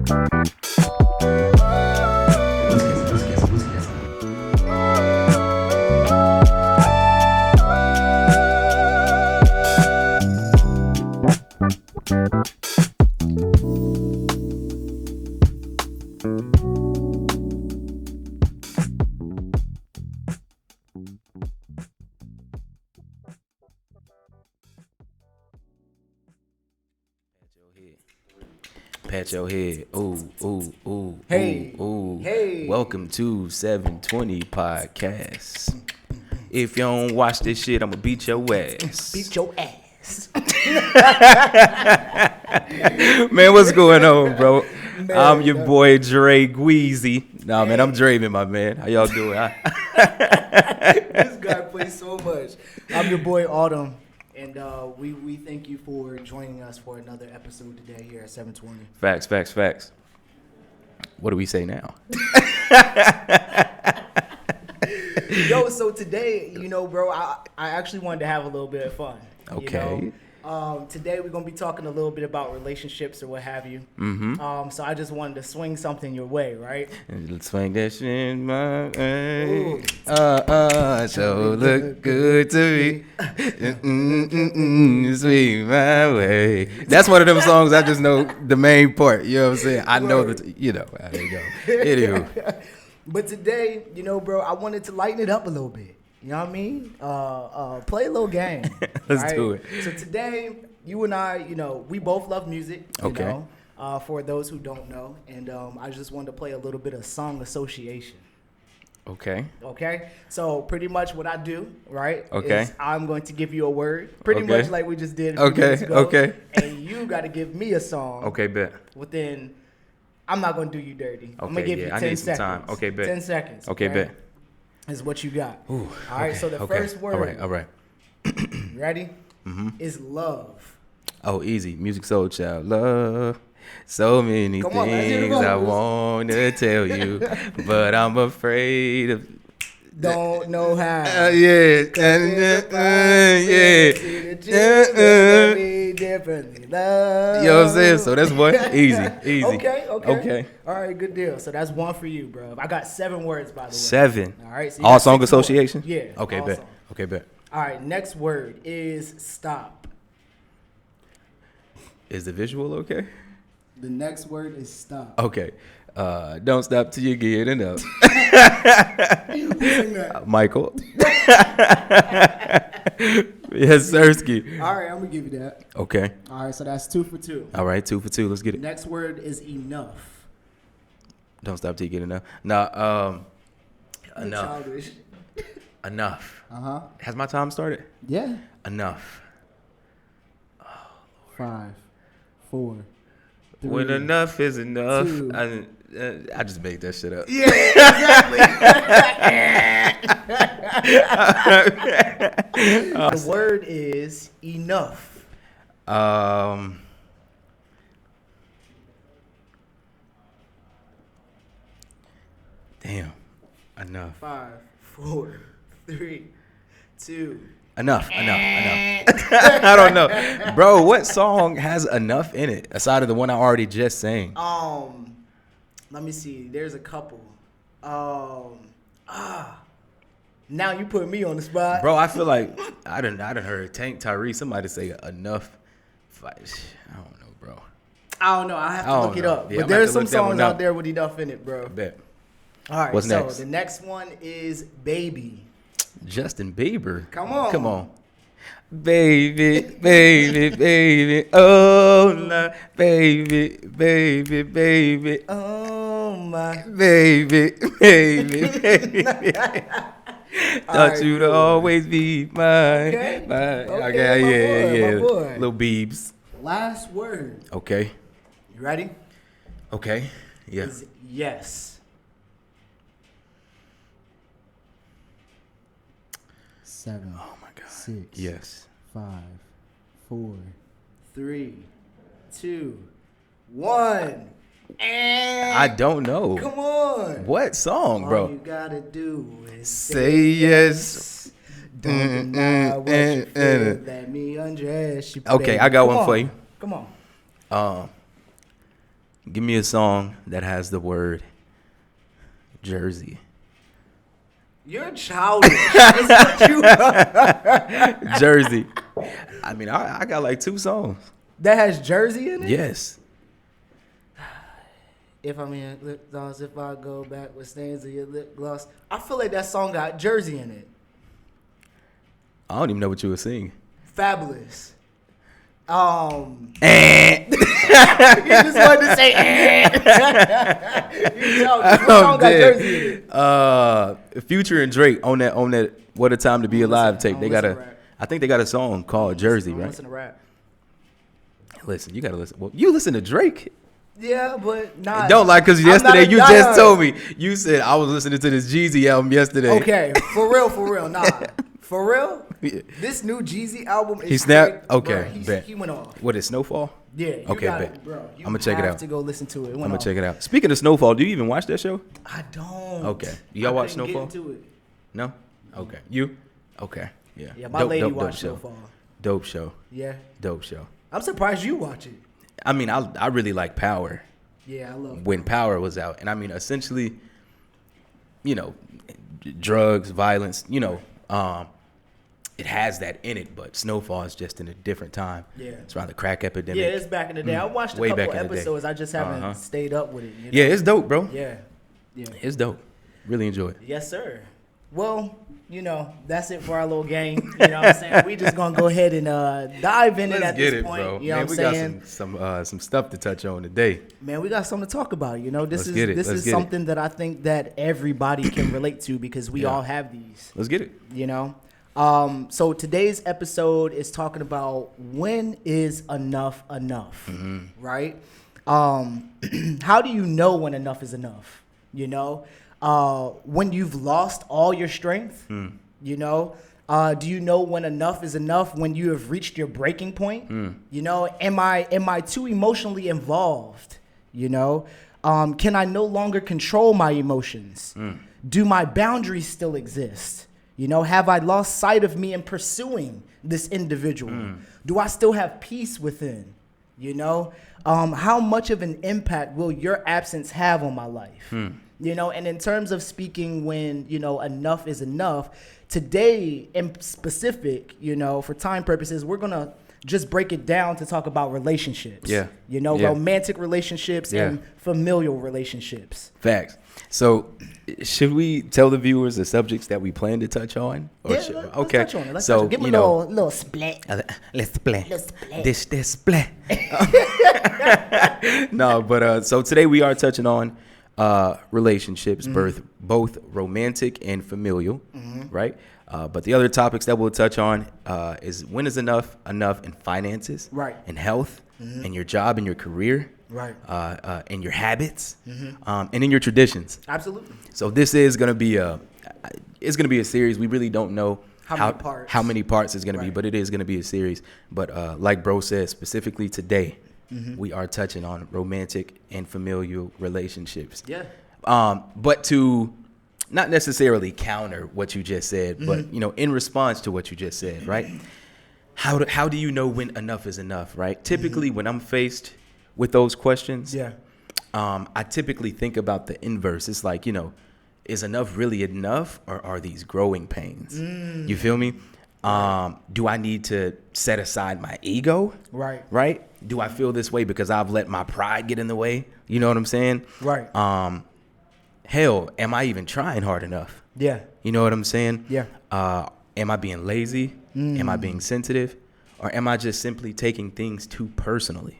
Pat your head. Ooh, ooh, ooh. Hey. Ooh, ooh. Hey. Welcome to 720 Podcast. If you don't watch this shit, I'ma beat your ass. Beat your ass. Man, what's going on, bro? Man, I'm your boy Dre Gweezy. Nah, man, I'm Draven, my man. How y'all doing? This guy plays so much. I'm your boy Autumn. And we thank you for joining us for another episode today here at 720. Facts. What do we say now? Yo, so today, bro, I actually wanted to have a little bit of fun. Okay. Today we're going to be talking a little bit about relationships or what have you. Mm-hmm. So I just wanted to swing something your way, right? Let's swing that shit in my way. So look good to me. Sweet my way. That's one of them songs I just know the main part. You know what I'm saying? I know that, there you go. Anywho. But today, bro, I wanted to lighten it up a little bit. You know what I mean? Play a little game. Let's do it. So today, you and I, we both love music. Okay. For those who don't know. And I just wanted to play a little bit of song association. Okay. Okay? So pretty much what I do, right? Okay. Is I'm going to give you a word. Pretty Okay. much like we just did a few minutes ago. Okay. And you got to give me a song. Okay, bet. Within, I'm not going to do you dirty. I'm going Okay, to give you 10 I need some seconds. time. Okay, bet. 10 seconds. Okay, bet. Is what you got. Ooh, all right, so the first word. All right. You ready? Mm-hmm. Is love. Oh, easy. Music Soul Child. Love. So many Come on, let's hear the things I vocals. want to tell you, but I'm afraid of. Don't know how. Yeah. Differently. Love. You know what I'm saying? So that's one. Easy. Okay. Okay. All right, good deal. So that's one for you, bro. I got 7 words, by the way. 7. All right. So you All got song 6 more. association? Yeah. Okay, all bet. song. Okay, bet. All right, next word is stop. Is the visual okay? The next word is stop. Okay. Don't stop till you get enough. Who sang that? Michael. Yes, Sirski. All right, I'm going to give you that. Okay. All right, so that's 2 for 2. All right, 2 for 2. Let's get it. Next word is enough. Don't stop till you get enough. Nah, enough. Childish. Enough. Uh-huh. Has my time started? Yeah. Enough. 5, 4, 3. When enough is enough. 2. I just made that shit up. Yeah, exactly. The word is enough. Damn. Enough. 5, 4, 3, 2. Enough. I don't know. Bro, what song has enough in it aside of the one I already just sang? Let me see. There's a couple. Now you put me on the spot. Bro, I feel like I done heard Tank Tyree, somebody say enough. I don't know, bro. I don't know. I have to look it up. Yeah, but there's some songs out there with enough in it, bro. I bet. All right. What's next? So the next one is Baby. Justin Bieber. Come on. Baby. Oh, no. Baby. Oh my. Baby. Thought you'd always be mine. Okay. Okay, my boy. Little Biebs. Last word. Okay. You ready? Okay. Yeah. Is yes. 7. Oh my God. 6. Yes. 5, 4, 3, 2, 1. And I don't know. come on. What song, bro? All you gotta do is Say yes. Don't deny what you feel. Let me undress you. Okay, baby. I got Come one on. for you. Come on. Give me a song that has the word Jersey. You're childish. Is what you are. Jersey. I mean, I got like 2 songs. That has Jersey in it? Yes. If I'm in lip gloss, if I go back with stains of your lip gloss. I feel like that song got Jersey in it. I don't even know what you were singing. Fabulous. You just wanted to say you know, what song got Jersey in it? Future and Drake on that What a Time to Be Alive tape. They got I think they got a song called Jersey, right? Listen to rap. Listen, you gotta listen. Well, you listen to Drake. Yeah, but not. Don't lie, because yesterday you just told me. You said I was listening to this Jeezy album yesterday. Okay, for real, nah. For real, Yeah. this new Jeezy album is He snapped? great, Okay, bro. bet. He went off. What is Snowfall? Yeah. You Okay, got bet. it, bro. You I'ma check it have out. to go listen to it. I'm gonna check it out. Speaking of Snowfall, do you even watch that show? I don't. Okay. Y'all watch couldn't Snowfall? Get into it. No? Okay. You? Okay. Yeah. Yeah, my lady watched show. Snowfall. Dope show. Yeah. Dope show. I'm surprised you watch it. I mean, I really like Power Yeah, I love it. when Power was out. And I mean, essentially, you know, drugs, violence, you know, it has that in it, but Snowfall is just in a different time. Yeah. It's around the crack epidemic. Yeah, it's back in the day. I watched a Way couple back in the day. episodes. I just haven't stayed up with it. You know? Yeah, it's dope, bro. Yeah. Yeah. It's dope. Really enjoy it. Yes, sir. Well, you know, that's it for our little game. You know what I'm saying? We just gonna go ahead and dive in it at this point. bro. You know Man, what I'm saying? we got some stuff to touch on today. Man, we got something to talk about. You know, this Let's get it. this Let's is get it. something that I think that everybody can relate to because we Yeah. all have these. Let's get it. You know. So today's episode is talking about when is enough enough, right? How do you know when enough is enough? You know, when you've lost all your strength, you know, do you know when enough is enough? When you have reached your breaking point, you know, am I too emotionally involved? You know, can I no longer control my emotions? Do my boundaries still exist? You know, have I lost sight of me in pursuing this individual? Do I still have peace within? You know, how much of an impact will your absence have on my life? You know, and in terms of speaking when, you know, enough is enough, today in specific, you know, for time purposes, we're going to just break it down to talk about relationships. Yeah. You know, Yeah. romantic relationships and familial relationships. Facts. So, should we tell the viewers the subjects that we plan to touch on? Or Yeah, should- let's okay. touch on it. Let's so touch on it. Give you them a know, little split. let's play. Let's play. This play. No, but so today we are touching on relationships, both romantic and familial, right? But the other topics that we'll touch on is when is enough in finances, Right. and health, and your job and your career, Right. and your habits, and in your traditions. Absolutely. So this is gonna be a series. We really don't know How many parts. it's gonna be, Right. but it is gonna be a series. But like bro said, specifically today, we are touching on romantic and familial relationships. Yeah. But to not necessarily counter what you just said, but you know, in response to what you just said, right? How do you know when enough is enough, right? Typically, when I'm faced with those questions, Yeah. I typically think about the inverse. It's like, you know, is enough really enough, or are these growing pains? You feel me? Do I need to set aside my ego? Right. Right? Do I feel this way because I've let my pride get in the way? You know what I'm saying? Right. Hell, am I even trying hard enough? Yeah. You know what I'm saying? Yeah. Am I being lazy? Am I being sensitive? Or am I just simply taking things too personally?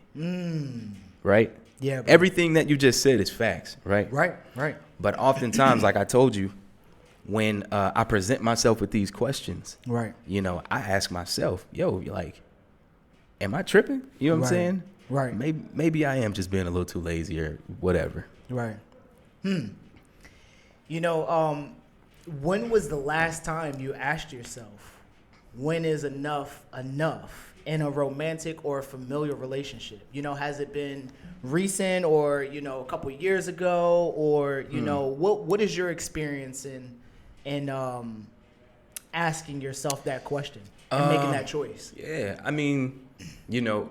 Right? Yeah. Bro. Everything that you just said is facts, right? Right. Right. But oftentimes, like I told you, when I present myself with these questions, Right. you know, I ask myself, yo, like, am I tripping? You know what I'm Right. saying? Right. Maybe I am just being a little too lazy or whatever. Right. You know, when was the last time you asked yourself, when is enough in a romantic or a familial relationship? You know, has it been recent or, you know, a couple of years ago, or, you know, what is your experience in asking yourself that question and making that choice? Yeah, I mean, you know,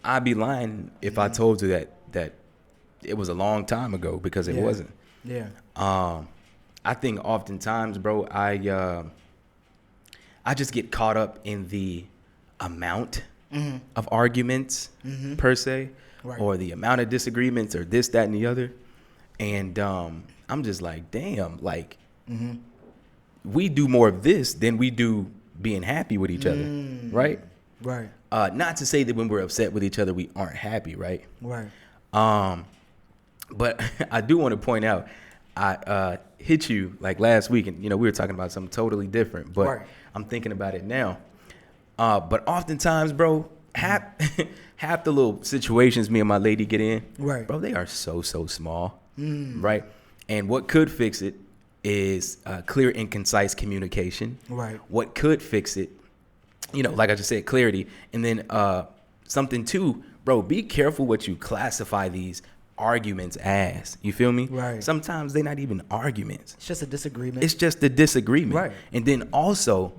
I'd be lying if I told you that it was a long time ago because it wasn't. Yeah. I think oftentimes, bro, I just get caught up in the amount of arguments per se, or the amount of disagreements, or this, that, and the other, and I'm just like, damn, like we do more of this than we do being happy with each other, right? Right. Not to say that when we're upset with each other we aren't happy, right? Right. But I do want to point out, I hit you like last week, and we were talking about something totally different, but I'm thinking about it now. But oftentimes, bro, half the little situations me and my lady get in, bro, they are so small, right? And what could fix it is clear and concise communication. Right. What could fix it, like I just said, clarity. And then something too, bro, be careful what you classify these arguments as. You feel me? Right. Sometimes they're not even arguments. It's just a disagreement. It's just a disagreement. Right. And then also,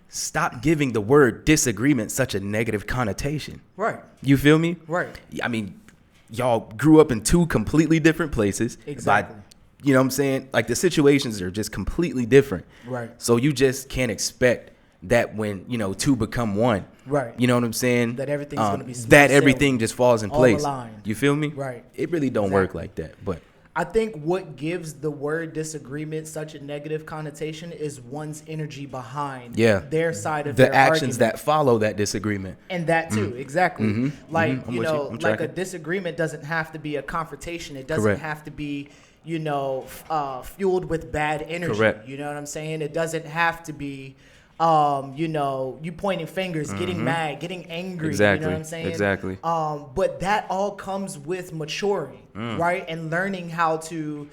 stop giving the word disagreement such a negative connotation. Right. You feel me? Right. I mean, y'all grew up in two completely different places. Exactly. You know what I'm saying? Like, the situations are just completely different. Right. So you just can't expect that when, two become one. Right. You know what I'm saying? That everything's going to be smooth that everything just falls in place. Aligned. You feel me? Right. It really don't work like that. But I think what gives the word disagreement such a negative connotation is one's energy behind their side of the their actions argument. that follow that disagreement. And that too, exactly. Like, like tracking. a disagreement doesn't have to be a confrontation. It doesn't have to be, fueled with bad energy. Correct. You know what I'm saying? It doesn't have to be, you pointing fingers, getting mad, getting angry. Exactly. You know what I'm saying? Exactly. But that all comes with maturity, right? And learning how to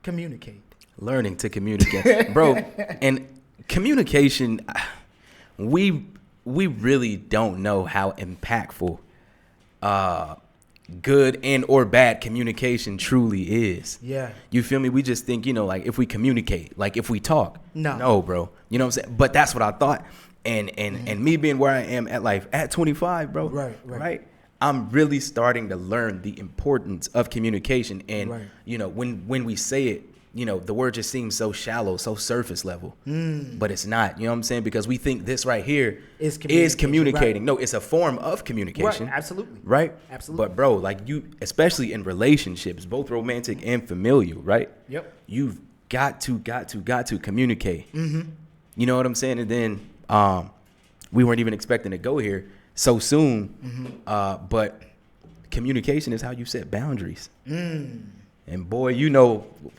communicate. Learning to communicate. Bro, and communication, we really don't know how impactful good and or bad communication truly is. Yeah. You feel me? We just think, like if we communicate, like if we talk. No, bro. You know what I'm saying? But that's what I thought. And me being where I am at life at 25, bro. Right. I'm really starting to learn the importance of communication. And, when we say it, the word just seems so shallow, so surface level, but it's not, you know what I'm saying? Because we think this right here is communicating. Right. No, it's a form of communication. Right, absolutely. Right? Absolutely. But bro, like especially in relationships, both romantic and familial, right? Yep. You've got to communicate. You know what I'm saying? And then we weren't even expecting to go here so soon, but communication is how you set boundaries. And boy,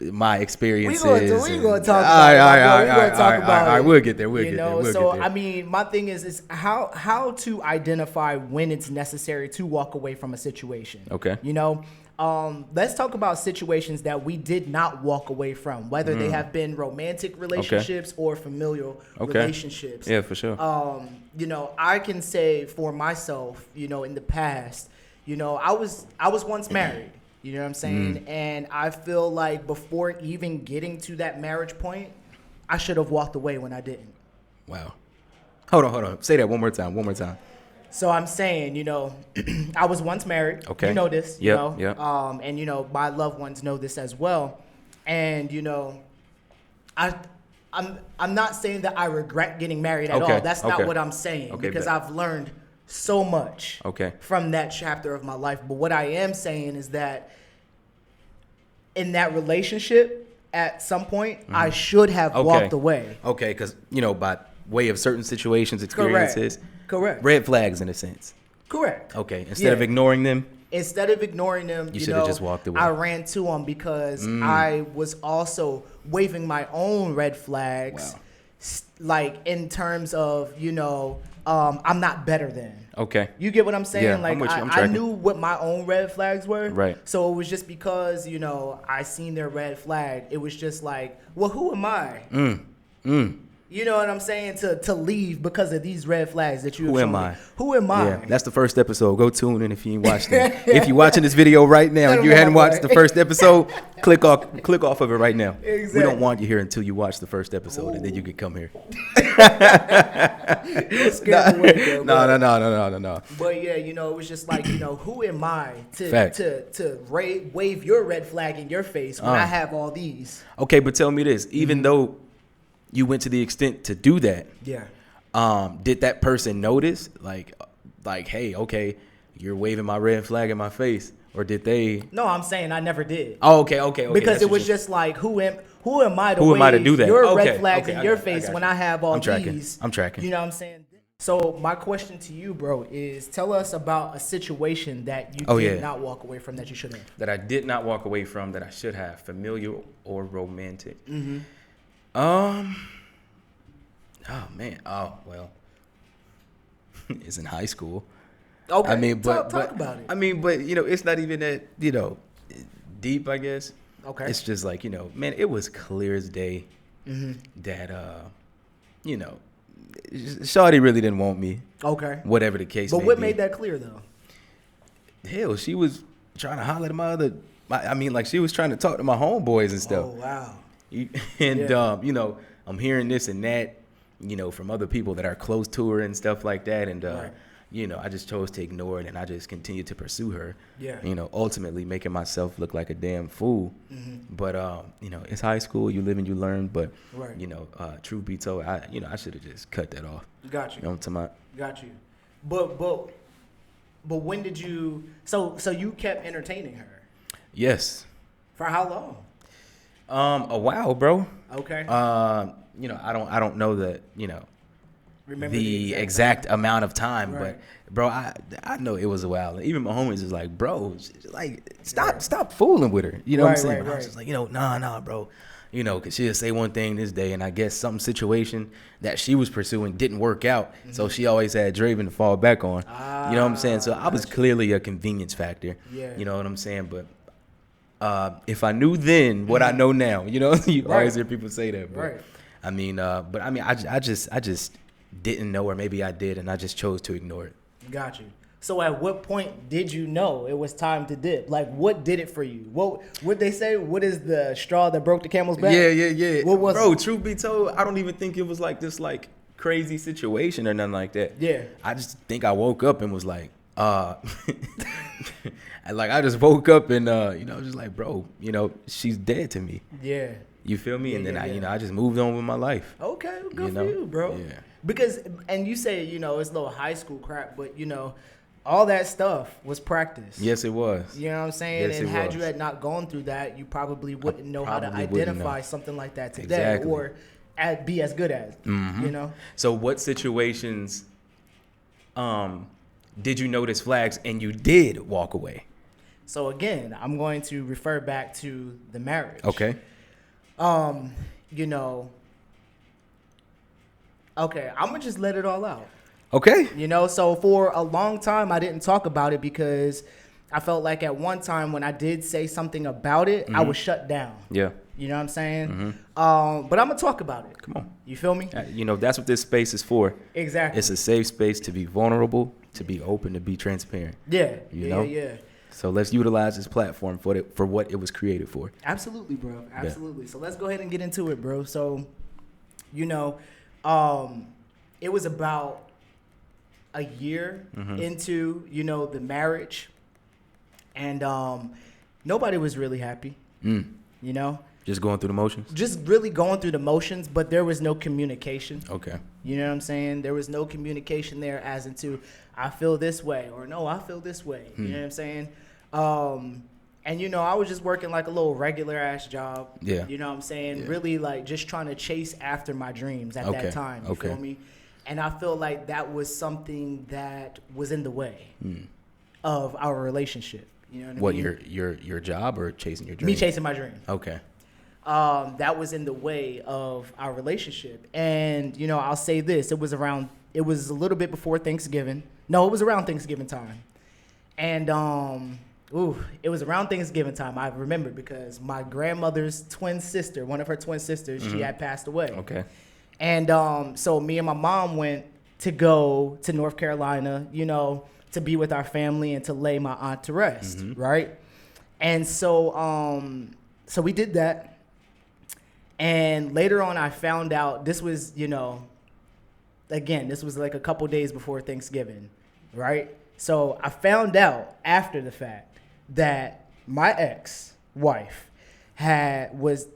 my experiences. We're going to talk about it. We'll get there. I mean, my thing is how to identify when it's necessary to walk away from a situation. Okay. Let's talk about situations that we did not walk away from, whether they have been romantic relationships or familial relationships. Yeah, for sure. I can say for myself, in the past, I was once married. You know what I'm saying? And I feel like before even getting to that marriage point, I should have walked away when I didn't. Wow. Hold on. Say that one more time. So I'm saying, I was once married. Okay. You know this. Yeah. And my loved ones know this as well. And I'm not saying that I regret getting married at all. That's not what I'm saying, because I've learned so much from that chapter of my life. But what I am saying is that in that relationship, at some point, I should have walked away. Okay, because, by way of certain situations, experiences. Correct. Red flags in a sense. Correct. Okay, instead of ignoring them, you should have just walked away. I ran to them because I was also waving my own red flags, like in terms of, I'm not better than. Okay. You get what I'm saying? Yeah, like I knew what my own red flags were. Right. So it was just because, I seen their red flag. It was just like, well, who am I? You know what I'm saying? To leave because of these red flags that you have shown me. Who am I? Yeah, that's the first episode. Go tune in if you ain't watched it. If you're watching this video right now and you hadn't watched the first episode, click off of it right now. Exactly. We don't want you here until you watch the first episode, and then you can come here. Don't scare them away, bro. No. But yeah, it was just like, who am I Fact. to wave your red flag in your face when I have all these? Okay, but tell me this: even though you went to the extent to do that, Yeah. Did that person notice? Like, hey, okay, you're waving my red flag in my face, or did they? No, I'm saying I never did. Oh, okay. Because it was just like, who am I to Who am I to wave do that? your Okay, red flags okay, in your I face got when you. I have all I'm tracking. these? I'm tracking. You know what I'm saying? So my question to you, bro, is tell us about a situation that you did not walk away from that you should have. That I did not walk away from that I should have, familial or romantic. Mm-hmm. Oh man. Oh well. It's in high school. Okay. I mean, but talk about it. I mean, but it's not even that deep. I guess. Okay. It's just like man, it was clear as day that Shawty really didn't want me. Okay. Whatever the case. But what made that clear though? Hell, she was trying to holler at like she was trying to talk to my homeboys and stuff. Oh wow. I'm hearing this and that, from other people that are close to her and stuff like that. And, Right. I just chose to ignore it and I just continued to pursue her. Yeah. Ultimately making myself look like a damn fool. Mm-hmm. But, it's high school. You live and you learn. But, Right. truth be told, I should have just cut that off. Got you. Got you. But when did you? So you kept entertaining her Yes. for how long? A while, bro. Okay. I don't know that, Remember the exact amount of time, Right. but bro, I know it was a while. Even my homies was like, bro, like stop fooling with her. You know what I'm saying? Right, But I was just like, nah, bro. Because she'll say one thing this day, and I guess some situation that she was pursuing didn't work out, so she always had Draven to fall back on. You know what I'm saying? So I was clearly a convenience factor. Yeah. You know what I'm saying? But if I knew then what I know now, you always hear people say that. But, Right. I just didn't know, or maybe I did, and I just chose to ignore it. Got you. So at what point did you know it was time to dip? Like, what did it for you? What they say? What is the straw that broke the camel's back? Yeah. What was Bro, it? truth be told, I don't even think it was like this like crazy situation or nothing like that. Yeah. I just think I woke up and was like, I just woke up and just like, bro, she's dead to me. Yeah. You feel me? Yeah, And then yeah. I just moved on with my life. Okay, good for you, bro. Yeah. Because, and you say, it's a little high school crap, but, all that stuff was practice. Yes, it was. You know what I'm saying? Yes, and it had was. you had not gone through that, you probably wouldn't know how to probably wouldn't identify know. something like that today, Exactly. or be as good as it, So what situations did you notice flags and you did walk away? So again, I'm going to refer back to the marriage. Okay. Okay, I'm gonna just let it all out. Okay. So for a long time, I didn't talk about it because I felt like at one time when I did say something about it, I was shut down. Yeah. You know what I'm saying? But I'm gonna talk about it. Come on. You feel me? That's what this space is for. Exactly. It's a safe space to be vulnerable, to be open, to be transparent. Yeah. You know? Yeah. So let's utilize this platform for what it was created for. Absolutely, bro. Absolutely. So let's go ahead and get into it, bro. So, it was about a year into, the marriage, and nobody was really happy. Just going through the motions? Just really going through the motions, but there was no communication. Okay. You know what I'm saying? There was no communication there as into, I feel this way, or no, I feel this way. You know what I'm saying? And, I was just working like a little regular ass job. Yeah. You know what I'm saying? Yeah. Really like just trying to chase after my dreams at that time. You feel me? And I feel like that was something that was in the way of our relationship. You know what I mean? Your job or chasing your dream? Me chasing my dream. Okay. That was in the way of our relationship. And, I'll say this. It was a little bit before Thanksgiving. No, it was around Thanksgiving time. And, it was around Thanksgiving time. I remember because my grandmother's twin sister, one of her twin sisters, she had passed away. Okay. And so me and my mom went to go to North Carolina, to be with our family and to lay my aunt to rest, right? And so so we did that. And later on I found out this was, again, this was like a couple days before Thanksgiving, right? So I found out after the fact that my ex-wife had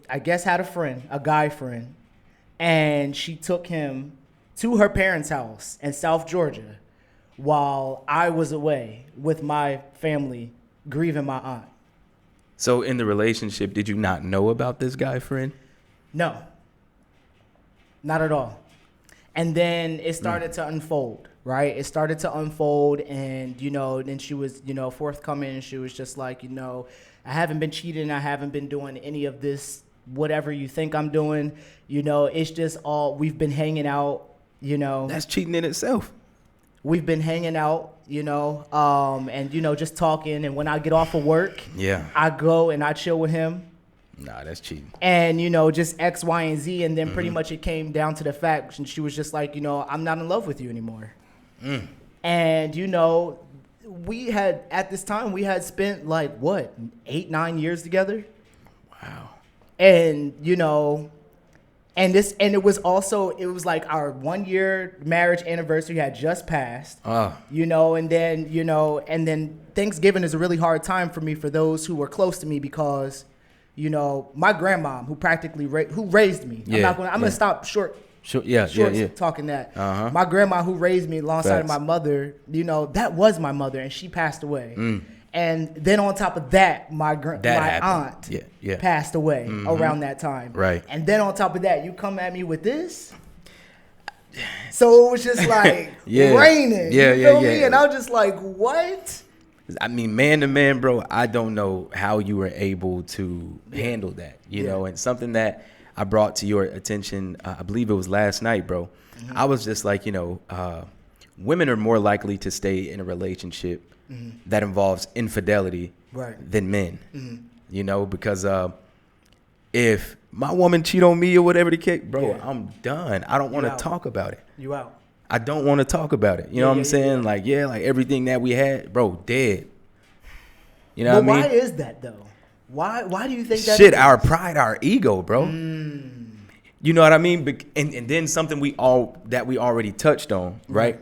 a guy friend, and she took him to her parents' house in South Georgia while I was away with my family grieving my aunt. So in the relationship, did you not know about this guy friend? No, not at all. And then it started to unfold, right? It started to unfold, and, then she was, forthcoming, and she was just like, I haven't been cheating. I haven't been doing any of this, whatever you think I'm doing. It's just we've been hanging out, That's cheating in itself. We've been hanging out, and, just talking. And when I get off of work, I go and I chill with him. Nah, that's cheating. And, just X, Y, and Z. And then pretty much it came down to the fact. And she was just like, I'm not in love with you anymore. And, we had, at this time, we had spent 8-9 years together. Wow. And, and it was like our 1 year marriage anniversary had just passed, and then Thanksgiving is a really hard time for me, for those who were close to me, because, my grandmom who raised me, I'm going to stop talking that. My grandma who raised me alongside of my mother, that was my mother, and she passed away. And then on top of that, my aunt passed away around that time. Right. And then on top of that, you come at me with this. So it was just like raining. You feel me? And I was just like, what? I mean, man to man, bro, I don't know how you were able to handle that, you know, and something that I brought to your attention, I believe it was last night, bro. I was just like, women are more likely to stay in a relationship that involves infidelity than men, because if my woman cheat on me or whatever the case, bro, I'm done. I don't want to talk about it. You out. I don't want to talk about it. You know what I'm saying? Like everything that we had, bro, dead. You know what I mean? Why is that though? Why do you think that? Shit, our pride, our ego, bro. You know what I mean? And then something we already touched on, right?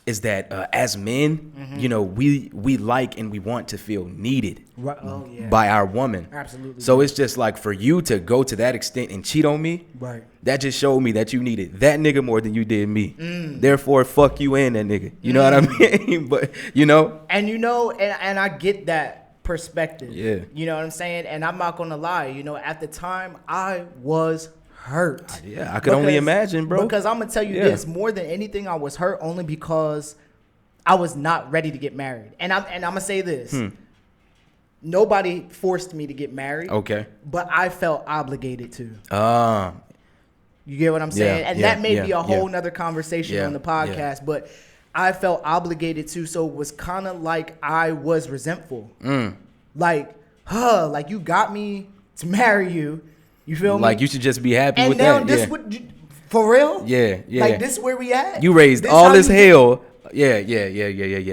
Is that as men, we like and we want to feel needed by our woman. Absolutely. So it's just like, for you to go to that extent and cheat on me, that just showed me that you needed that nigga more than you did me. Therefore, fuck you and that nigga. You know what I mean? But and I get that perspective. Yeah. You know what I'm saying? And I'm not gonna lie. At the time, I was hurt. I could only imagine, bro. Because I'm gonna tell you this, more than anything, I was hurt only because I was not ready to get married. And I'm gonna say this: nobody forced me to get married. Okay. But I felt obligated to. You get what I'm saying? And that may be a whole nother conversation on the podcast. But I felt obligated to, so it was kind of like I was resentful. Like you got me to marry you. You feel me? Like, you should just be happy with that. And now this for real? Yeah. Like, this is where we at? You raised all this hell. Yeah.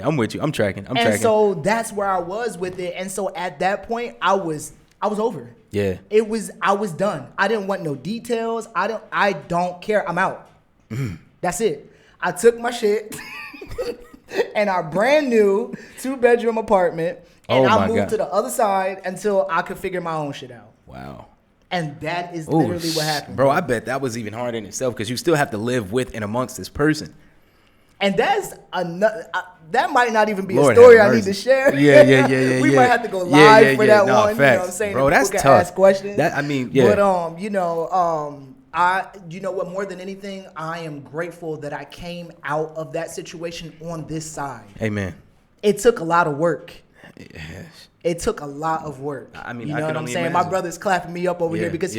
I'm with you. I'm tracking. And so that's where I was with it. And so at that point, I was over. Yeah. I was done. I didn't want no details. I don't care. I'm out. That's it. I took my shit and our brand new 2-bedroom apartment, and I moved to the other side until I could figure my own shit out. Wow. And that is literally what happened. Bro, I bet that was even harder in itself, because you still have to live with and amongst this person. And that's another. That might not even be a story I need to share. Yeah. We might have to go live for that one. Facts. You know what I'm saying? Bro, that's tough. tough. Ask questions. But what, more than anything, I am grateful that I came out of that situation on this side. Amen. It took a lot of work. Yes. It took a lot of work. I mean, you I know can what I'm only saying? imagine. My brother's clapping me up over here because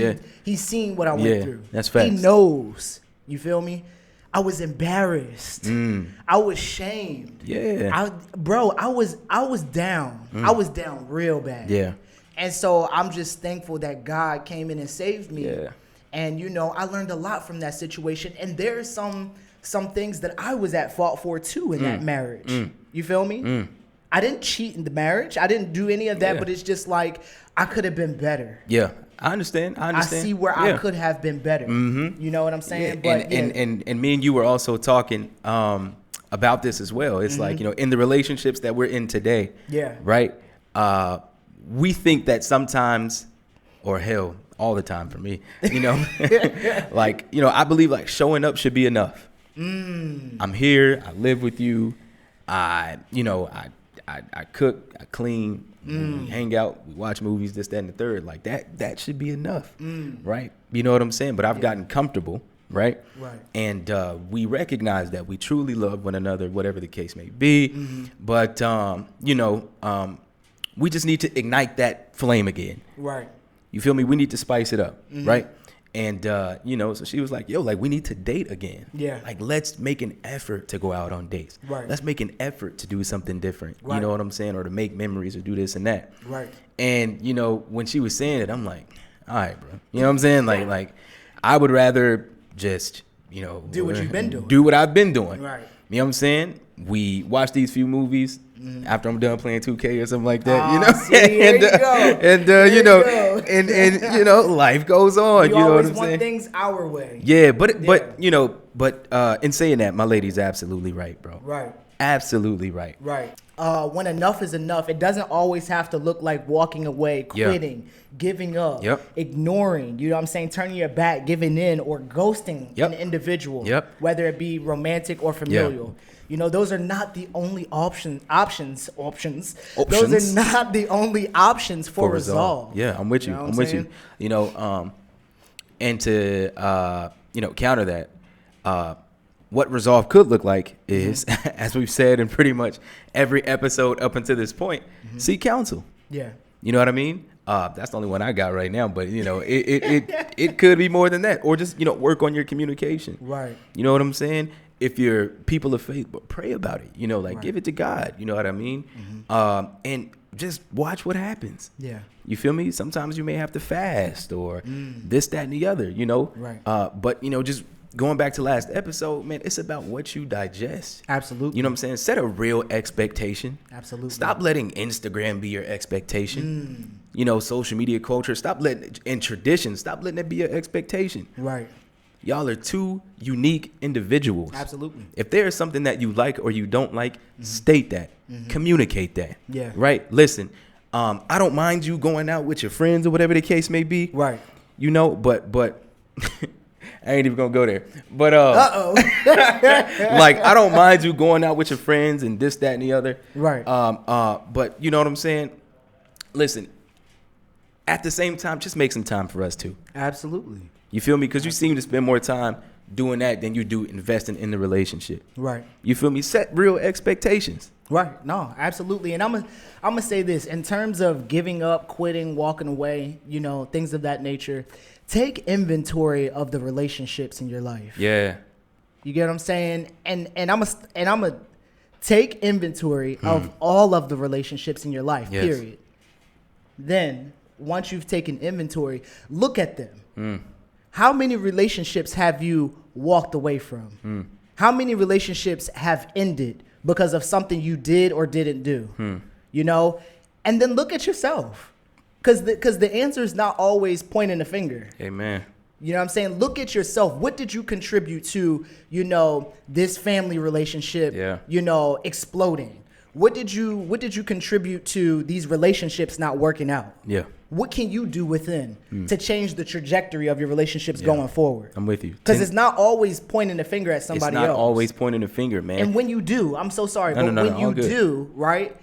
he's seen what I went through. That's facts. He knows. You feel me? I was embarrassed. I was shamed. Yeah. I was down. I was down real bad. Yeah. And so I'm just thankful that God came in and saved me. Yeah. And I learned a lot from that situation. And there's some things that I was at fault for too in that marriage. You feel me? I didn't cheat in the marriage. I didn't do any of that, but it's just like I could have been better. Yeah. I understand. I see where I could have been better. Mm-hmm. You know what I'm saying? Yeah. But and me and you were also talking about this as well. It's like, in the relationships that we're in today, right? We think that sometimes, or hell, all the time for me, like, I believe like showing up should be enough. I'm here. I live with you. I cook, I clean, we hang out, we watch movies, this, that, and the third. Like that should be enough, right? You know what I'm saying? But I've gotten comfortable, right? Right. And we recognize that we truly love one another, whatever the case may be. But we just need to ignite that flame again. Right. You feel me? We need to spice it up, right? And, so she was like, yo, like, we need to date again. Yeah. Like, let's make an effort to go out on dates. Right. Let's make an effort to do something different. Right. You know what I'm saying? Or to make memories or do this and that. Right. And, when she was saying it, I'm like, all right, bro. You know what I'm saying? Like I would rather just, do what you've been doing. Do what I've been doing. Right. You know what I'm saying? We watch these few movies after I'm done playing 2K or something like that, and life goes on. You know always what I'm want saying? things our way. Yeah, but in saying that, my lady's absolutely right, bro. Right. Absolutely right. Right. When enough is enough, it doesn't always have to look like walking away, quitting, giving up, ignoring, you know what I'm saying, turning your back, giving in, or ghosting an individual, whether it be romantic or familial. Those are not the only options. Those are not the only options for resolve. Yeah, I'm with you. I'm with you. And to counter that, what resolve could look like is, as we've said in pretty much every episode up until this point, seek counsel. Yeah. You know what I mean? That's the only one I got right now, but it could be more than that, or just work on your communication. Right. You know what I'm saying? If you're people of faith, but pray about it. Give it to God. You know what I mean? And just watch what happens. Yeah. You feel me? Sometimes you may have to fast or this, that, and the other. Right. But just going back to last episode, man, it's about what you digest. Absolutely. You know what I'm saying? Set a real expectation. Absolutely. Stop letting Instagram be your expectation. Social media culture. Stop letting and tradition. Stop letting it be your expectation. Right. Y'all are two unique individuals. Absolutely. If there is something that you like or you don't like, state that. Communicate that. Yeah. Right? Listen, I don't mind you going out with your friends or whatever the case may be. Right. but I ain't even gonna go there. But uh-oh. I don't mind you going out with your friends and this, that, and the other. Right. But you know what I'm saying? Listen, at the same time, just make some time for us too. Absolutely. You feel me? Because you seem to spend more time doing that than you do investing in the relationship. Right. You feel me? Set real expectations. Right. No, absolutely. And I'm gonna say this in terms of giving up, quitting, walking away, things of that nature. Take inventory of the relationships in your life. Yeah. You get what I'm saying? And I'm gonna take inventory of all of the relationships in your life. Yes. Period. Then once you've taken inventory, look at them. How many relationships have you walked away from? How many relationships have ended because of something you did or didn't do? And then look at yourself. Because the answer is not always pointing a finger. Amen. You know what I'm saying? Look at yourself. What did you contribute to, this family relationship, exploding? What did you contribute to these relationships not working out? Yeah. What can you do within to change the trajectory of your relationships going forward? I'm with you. Because it's not always pointing the finger at somebody else. It's not always pointing the finger, man. And when you do, I'm so sorry, but when you do, right,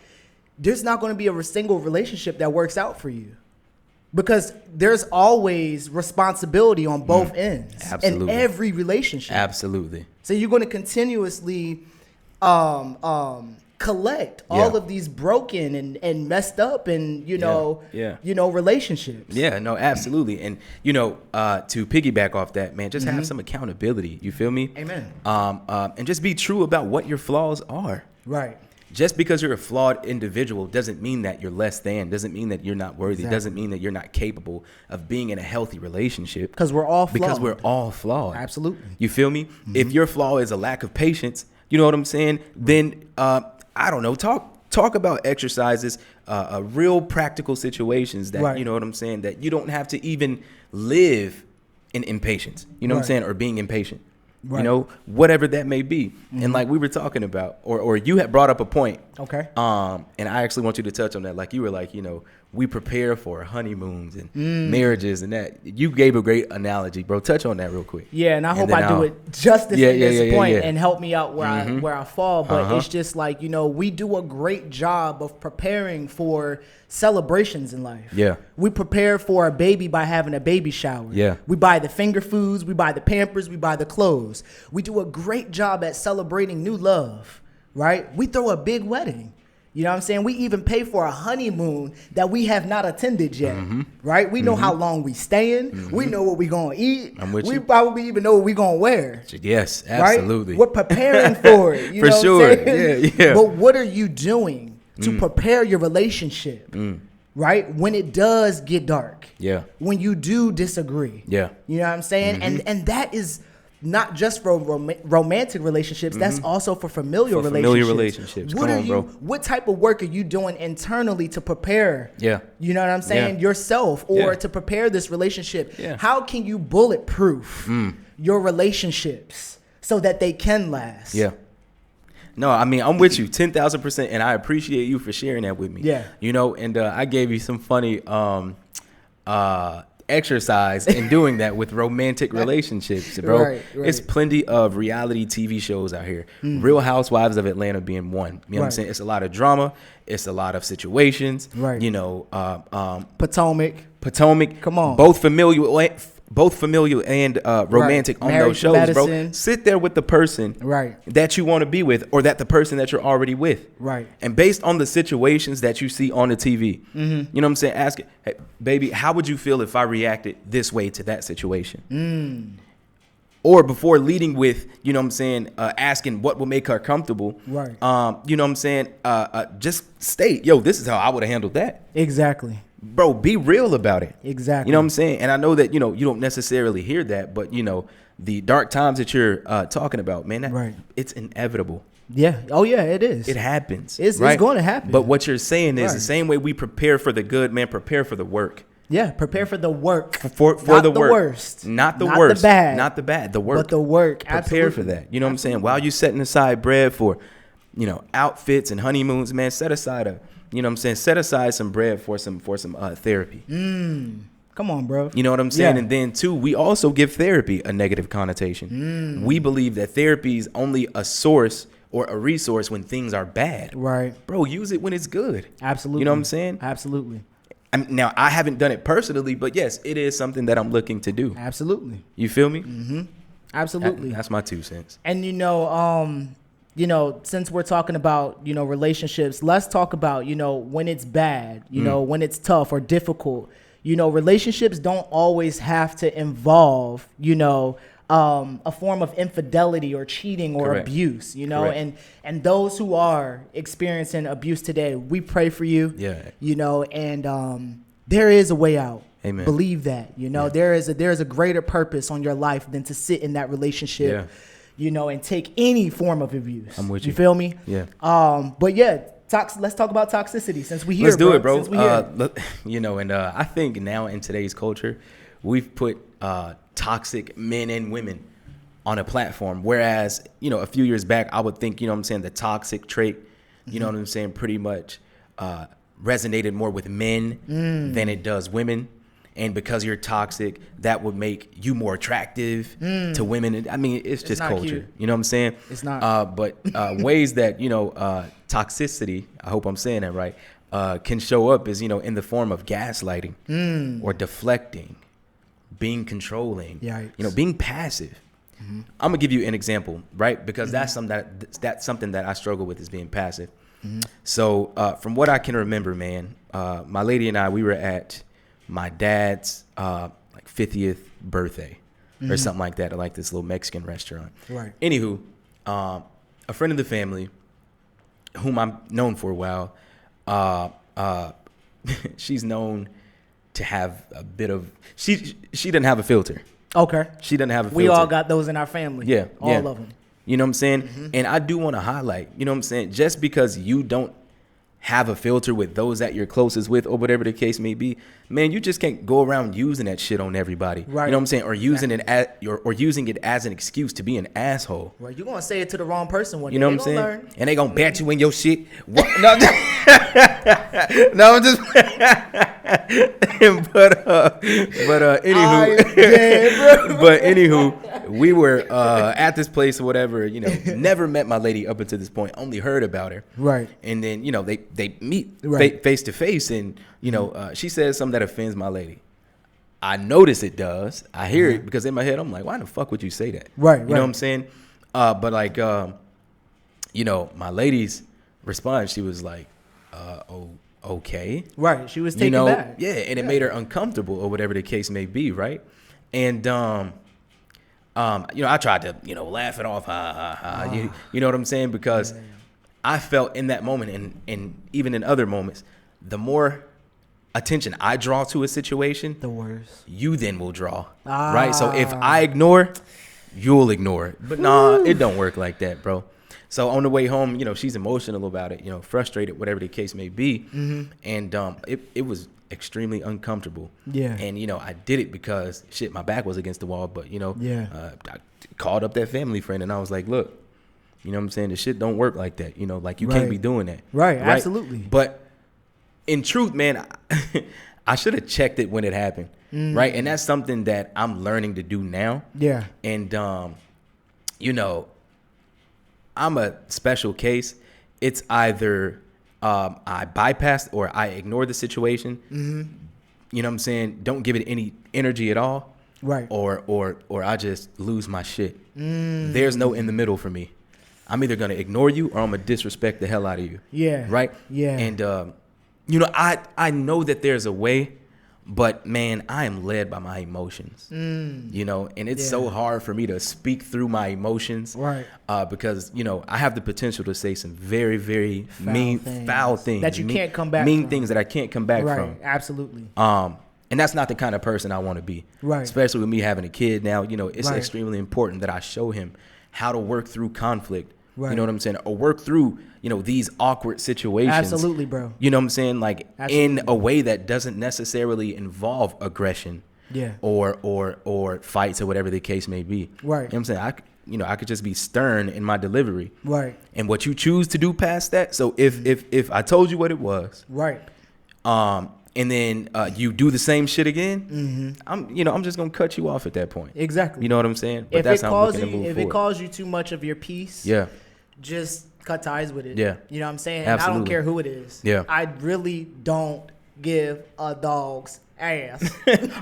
there's not going to be a single relationship that works out for you. Because there's always responsibility on both ends. Absolutely. In every relationship. Absolutely. So you're going to continuously collect all of these broken and messed up and relationships. Yeah, no, absolutely. And to piggyback off that, man, just have some accountability. You feel me? Amen. And just be true about what your flaws are. Right. Just because you're a flawed individual doesn't mean that you're less than, doesn't mean that you're not worthy, doesn't mean that you're not capable of being in a healthy relationship. Because we're all flawed. Because we're all flawed. Absolutely. You feel me? If your flaw is a lack of patience, you know what I'm saying? Then I don't know, talk talk about exercises, real practical situations that, Right. you know what I'm saying, that you don't have to even live in impatience, you know what I'm Right. saying, or being impatient, Right. you know, whatever that may be. And like we were talking about, or you had brought up a point. Okay. And I actually want you to touch on that. Like you were like, you know, we prepare for honeymoons and marriages and that. You gave a great analogy, bro. Touch on that real quick. Yeah, and I hope then I do I'll- it justice Yeah, in yeah, this yeah, point yeah. and help me out where I fall. But Uh-huh. it's just like, you know, we do a great job of preparing for celebrations in life. Yeah. We prepare for a baby by having a baby shower. Yeah. We buy the finger foods, we buy the Pampers, we buy the clothes. We do a great job at celebrating new love, right? We throw a big wedding. You know what I'm saying? We even pay for a honeymoon that we have not attended yet, right? We know how long we staying. We know what we gonna eat. I'm with we you. probably even know what we gonna wear. Yes, Right? absolutely. We're preparing for it. You For know what I'm sure. saying? Yeah, yeah. But what are you doing to prepare your relationship? Right? When it does get dark. Yeah. When you do disagree. Yeah. You know what I'm saying? And that is not just for romantic relationships. That's also for familial For relationships. familiar relationships. What Come are on, you? bro. What type of work are you doing internally to prepare? Yeah. You know what I'm saying? Yeah. Yourself or Yeah. to prepare this relationship. Yeah. How can you bulletproof your relationships so that they can last? Yeah. No, I mean, I'm with you 10,000%, and I appreciate you for sharing that with me. Yeah. You know, and I gave you some funny exercise in doing that with romantic relationships, bro. Right. It's plenty of reality TV shows out here. Real Housewives of Atlanta being one. You know what I'm Right. saying? It's a lot of drama. It's a lot of situations. Right. You know, Potomac. Potomac. Come on. Both familial and romantic on Married those to shows, bro. Medicine. Sit there with the person Right. that you want to be with, or that the person that you're already with. Right. And based on the situations that you see on the TV, you know what I'm saying? Ask it, hey, baby, how would you feel if I reacted this way to that situation? Or before leading with, you know what I'm saying, asking what will make her comfortable. Right. You know what I'm saying? Just state, yo, this is how I would have handled that. Exactly. Bro, be real about it. Exactly. You know what I'm saying? And I know that, you know, you don't necessarily hear that, but, you know, the dark times that you're talking about, man, Right. it's inevitable. Yeah. Oh, yeah, it is. It happens. It's right? going to happen. But what you're saying is Right. the same way we prepare for the good, man, prepare for the work. Yeah, prepare for the work. For Not the work. worst. Not the Not worst. the bad. Not the bad. The work. But the work. Prepare Absolutely. for that. You know what I'm saying? While you're setting aside bread for, you know, outfits and honeymoons, man, set aside some bread for some therapy. Come on, bro. You know what I'm saying? Yeah. And then, too, we also give therapy a negative connotation. We believe that therapy is only a source or a resource when things are bad. Right. Bro, use it when it's good. Absolutely. You know what I'm saying? Absolutely. Now, I haven't done it personally, but yes, it is something that I'm looking to do. Absolutely. You feel me? Absolutely. That's my 2 cents. And since we're talking about, relationships, let's talk about, when it's bad, when it's tough or difficult. Relationships don't always have to involve, a form of infidelity or cheating or Correct. abuse, Correct. and those who are experiencing abuse today, we pray for you. Yeah. And there is a way out. Amen. Believe that, Yeah. there is a greater purpose on your life than to sit in that relationship, and take any form of abuse. I'm with you. You feel me? Yeah. But yeah, let's talk about toxicity since we here. Let's do it, bro. Since we here. I think now in today's culture, we've put toxic men and women on a platform. Whereas, a few years back, I would think, the toxic trait, you know what I'm saying, pretty much resonated more with men than it does women. And because you're toxic, that would make you more attractive to women. I mean, it's just not culture. cute. You know what I'm saying? It's not. But ways that, toxicity, I hope I'm saying that right, can show up is, in the form of gaslighting or deflecting, being controlling, Yikes. Being passive. I'm going to give you an example, right? Because that's something that I struggle with, is being passive. So from what I can remember, man, my lady and I, we were at my dad's 50th birthday or something like that, at like this little Mexican restaurant. Right. Anywho, a friend of the family, whom I'm known for a while, she's known to have a bit of she doesn't have a filter. Okay. She doesn't have a filter. We all got those in our family. Yeah, All of them. You know what I'm saying? And I do want to highlight, you know what I'm saying? Just because you don't have a filter with those that you're closest with or whatever the case may be, man, you just can't go around using that shit on everybody. Right. You know what I'm saying? Or using it as an excuse to be an asshole. Well, you're going to say it to the wrong person one day. You know what I'm saying? Learn. And they going to bat you in your shit. What? No, I'm just but anywho, but anywho, we were at this place or whatever, you know, never met my lady up until this point, only heard about her. Right. And then, you know, they meet Right. face to face, and, you know, she says something that offends my lady. I notice it does. I hear it because in my head, I'm like, why the fuck would you say that? Right. You know what I'm saying? But like, you know, my lady's response, she was like, okay. Right. She was taken You know, back. yeah, and it made her uncomfortable or whatever the case may be, right? And you know, I tried to, you know, laugh it off, ha ha ha. You know what I'm saying? Because I felt in that moment, and even in other moments, the more attention I draw to a situation, The worst. you then will draw, right? So if I ignore, you'll ignore it. But nah, it don't work like that, bro. So on the way home, you know, she's emotional about it, you know, frustrated, whatever the case may be. And it was extremely uncomfortable. Yeah. And, you know, I did it because, shit, my back was against the wall. But, you know, I called up that family friend and I was like, look, you know what I'm saying? The shit don't work like that. You know, like you can't be doing that. Right, absolutely. But in truth, man, I should have checked it when it happened. Right. And that's something that I'm learning to do now. Yeah. And, you know, I'm a special case. It's either I bypass or I ignore the situation. You know what I'm saying? Don't give it any energy at all. Right. Or I just lose my shit. There's no in the middle for me. I'm either gonna ignore you or I'm gonna disrespect the hell out of you. Yeah. Right. Yeah. And you know, I know that there's a way. But, man, I am led by my emotions, you know, and it's so hard for me to speak through my emotions. Right. Because, you know, I have the potential to say some very, very foul things. That you can't come back from. things that I can't come back from. Right, absolutely. And that's not the kind of person I want to be. Right. Especially with me having a kid now, you know, it's Right. extremely important that I show him how to work through conflict. Right. You know what I'm saying? Or work through, you know, these awkward situations. Absolutely, bro. You know what I'm saying? Like Absolutely. in a way that doesn't necessarily involve aggression. Yeah. Or fights or whatever the case may be. Right. You know what I'm saying? I could just be stern in my delivery. Right. And what you choose to do past that. So if I told you what it was. Right. And then you do the same shit again, I'm just gonna cut you off at that point. Exactly. You know what I'm saying? But If that's it how I'm calls looking to you, move if forward. it calls you too much of your peace, Yeah. just cut ties with it. Yeah. You know what I'm saying? And I don't Absolutely. care who it is. Yeah. I really don't give a dog's ass.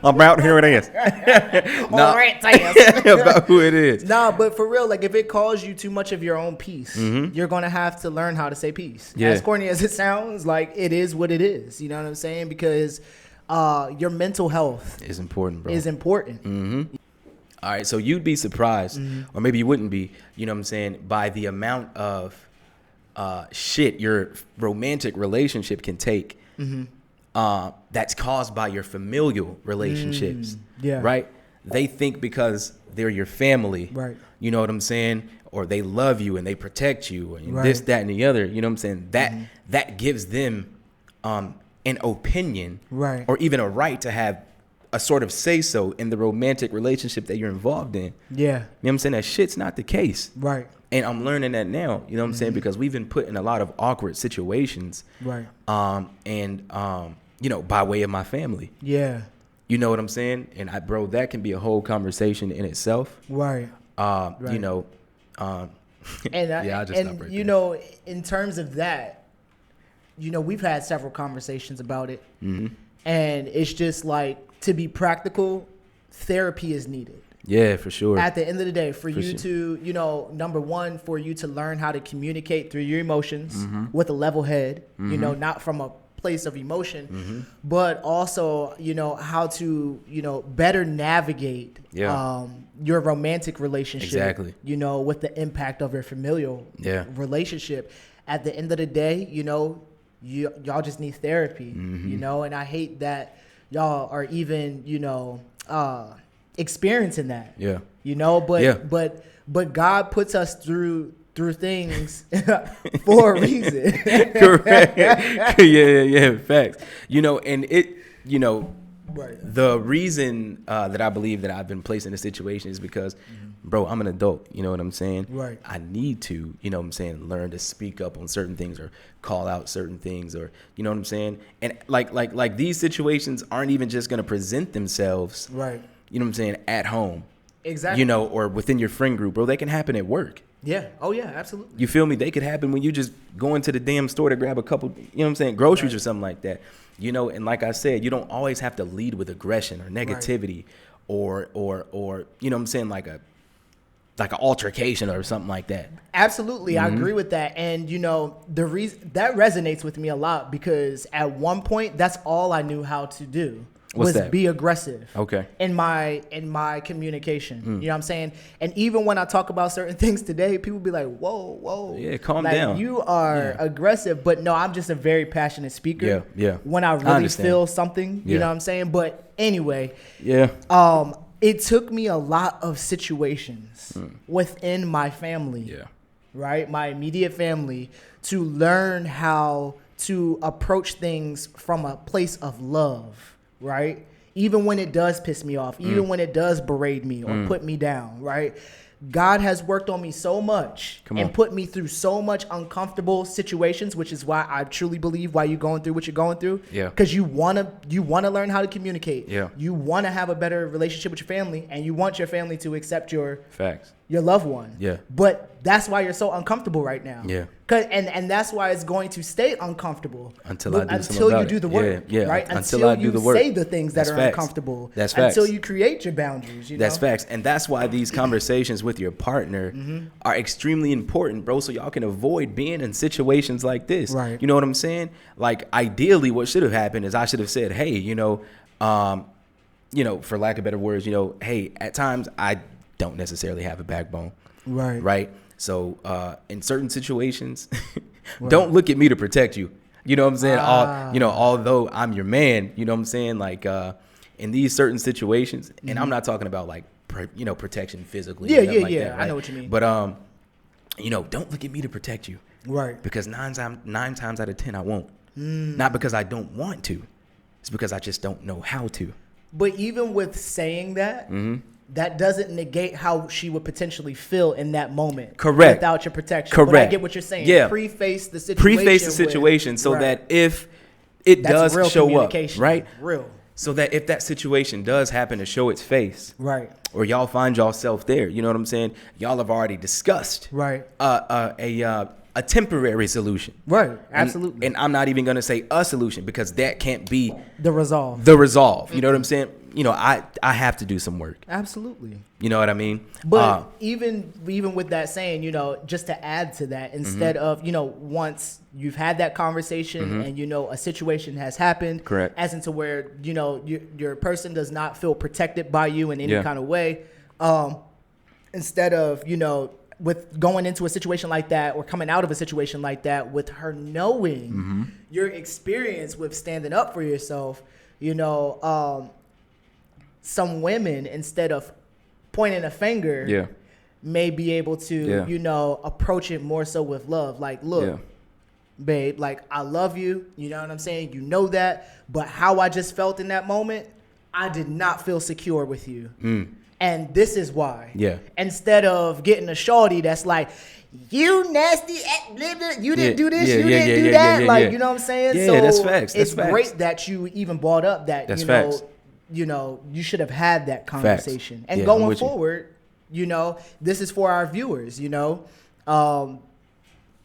About who it is. Or rat's ass. About who it is. Nah, but for real, like if it calls you too much of your own peace, you're gonna have to learn how to say peace. Yeah. As corny as it sounds, like it is what it is. You know what I'm saying? Because your mental health It's important, bro. is important. All right, so you'd be surprised, or maybe you wouldn't be, you know what I'm saying, by the amount of shit your romantic relationship can take that's caused by your familial relationships. Yeah. Right? They think because they're your family, Right. you know what I'm saying, or they love you and they protect you and Right. this, that, and the other, you know what I'm saying, that gives them an opinion Right. or even a right to have a sort of say-so in the romantic relationship that you're involved in. Yeah. You know what I'm saying? That shit's not the case. Right. And I'm learning that now, you know what I'm saying? Because we've been put in a lot of awkward situations. Right. You know, by way of my family. Yeah. You know what I'm saying? And bro, that can be a whole conversation in itself. Right. You know, And yeah, I just stopped right you there. know, in terms of that, you know, we've had several conversations about it, and it's just like, to be practical, therapy is needed. Yeah, for sure. At the end of the day, for you sure. to, you know, number one, for you to learn how to communicate through your emotions with a level head, you know, not from a place of emotion, but also, you know, how to, you know, better navigate your romantic relationship, Exactly. you know, with the impact of your familial relationship. At the end of the day, you know, y'all just need therapy, you know, and I hate that y'all are even, you know, experiencing that. Yeah. You know, but Yeah. but God puts us through through things for a reason. Correct. Yeah, facts. And it, Right. the reason that I believe that I've been placed in this situation is because, bro, I'm an adult. You know what I'm saying? Right. I need to, learn to speak up on certain things or call out certain things, or, you know what I'm saying? And like these situations aren't even just going to present themselves, Right. you know what I'm saying, at home, Exactly. or within your friend group, bro. They can happen at work. Yeah. Oh, yeah, absolutely. You feel me? They could happen when you just go into the damn store to grab a couple, groceries or something like that. And like I said, you don't always have to lead with aggression or negativity or like an altercation or something like that. Absolutely. I agree with that. And, the reason that resonates with me a lot, because at one point, that's all I knew how to do. What's was that? Be aggressive. Okay. In my communication. You know what I'm saying? And even when I talk about certain things today, people be like, whoa. Yeah, calm down. You are aggressive. But no, I'm just a very passionate speaker. Yeah. When I really feel something, you know what I'm saying? But anyway. Yeah. It took me a lot of situations within my family. Yeah. Right? My immediate family, to learn how to approach things from a place of love. Right? Even when it does piss me off, even when it does berate me or put me down, right? God has worked on me so much and put me through so much uncomfortable situations, which is why I truly believe why you're going through what you're going through. Yeah. Because you wanna learn how to communicate. Yeah. You wanna have a better relationship with your family, and you want your family to accept your loved one. Yeah. But that's why you're so uncomfortable right now. Yeah. And that's why it's going to stay uncomfortable until you do the work. Yeah. Right? Until I do the work. Say the things that are uncomfortable. That's facts. Until you create your boundaries. That's facts. And that's why these conversations with your partner are extremely important, bro. So y'all can avoid being in situations like this. Right. You know what I'm saying? Like, ideally, what should have happened is I should have said, hey, for lack of better words, hey, at times I don't necessarily have a backbone. Right. Right. So in certain situations, don't look at me to protect you. You know what I'm saying? Although I'm your man, you know what I'm saying? Like in these certain situations, and I'm not talking about like, protection physically. Yeah. Like that, right? I know what you mean. But, don't look at me to protect you. Right. Because nine times out of 10, I won't. Not because I don't want to. It's because I just don't know how to. But even with saying that, that doesn't negate how she would potentially feel in that moment. Correct. Without your protection. Correct. But I get what you're saying. Yeah. Preface the situation. So that if it does real show up, communication. right? Real. So that if that situation does happen to show its face, right, or y'all find yourself there, you know what I'm saying? Y'all have already discussed, right, a temporary solution, right? Absolutely. And I'm not even gonna say a solution, because that can't be the resolve. You know what I'm saying? I have to do some work. Absolutely. You know what I mean? But even with that saying, just to add to that, instead of, once you've had that conversation and, a situation has happened, correct, as into where, your person does not feel protected by you in any kind of way, instead of, with going into a situation like that or coming out of a situation like that, with her knowing your experience with standing up for yourself, some women, instead of pointing a finger, may be able to, approach it more so with love. Like, look, babe, like, I love you. You know what I'm saying? You know that. But how I just felt in that moment, I did not feel secure with you. And this is why. Yeah. Instead of getting a shorty that's like, you nasty, you didn't do this, you didn't do that. You know what I'm saying? Yeah, so that's facts. It's great that you even brought up that, that's facts. You should have had that conversation. Facts. And going forward, this is for our viewers,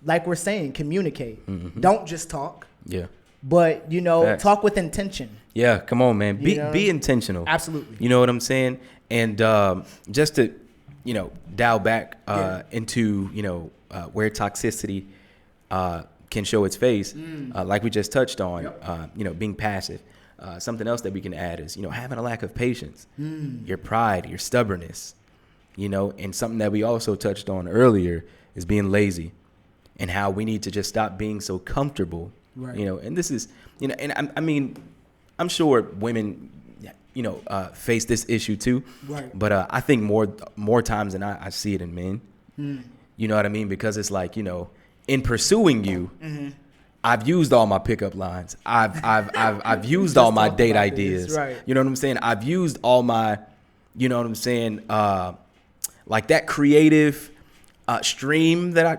like we're saying, communicate. Don't just talk. Yeah. But, facts. Talk with intention. Yeah, come on, man. Be intentional. Absolutely. You know what I'm saying? And just to, dial back into, where toxicity can show its face, like we just touched on, being passive. Something else that we can add is, having a lack of patience, your pride, your stubbornness, and something that we also touched on earlier is being lazy, and how we need to just stop being so comfortable, right. And this is, and I mean, I'm sure women, face this issue too, right. But I think more times than I see it in men. You know what I mean? Because it's like, in pursuing you, I've used all my pickup lines. I've used all my date ideas. Right. You know what I'm saying? I've used all my, you know what I'm saying? Like that creative stream that I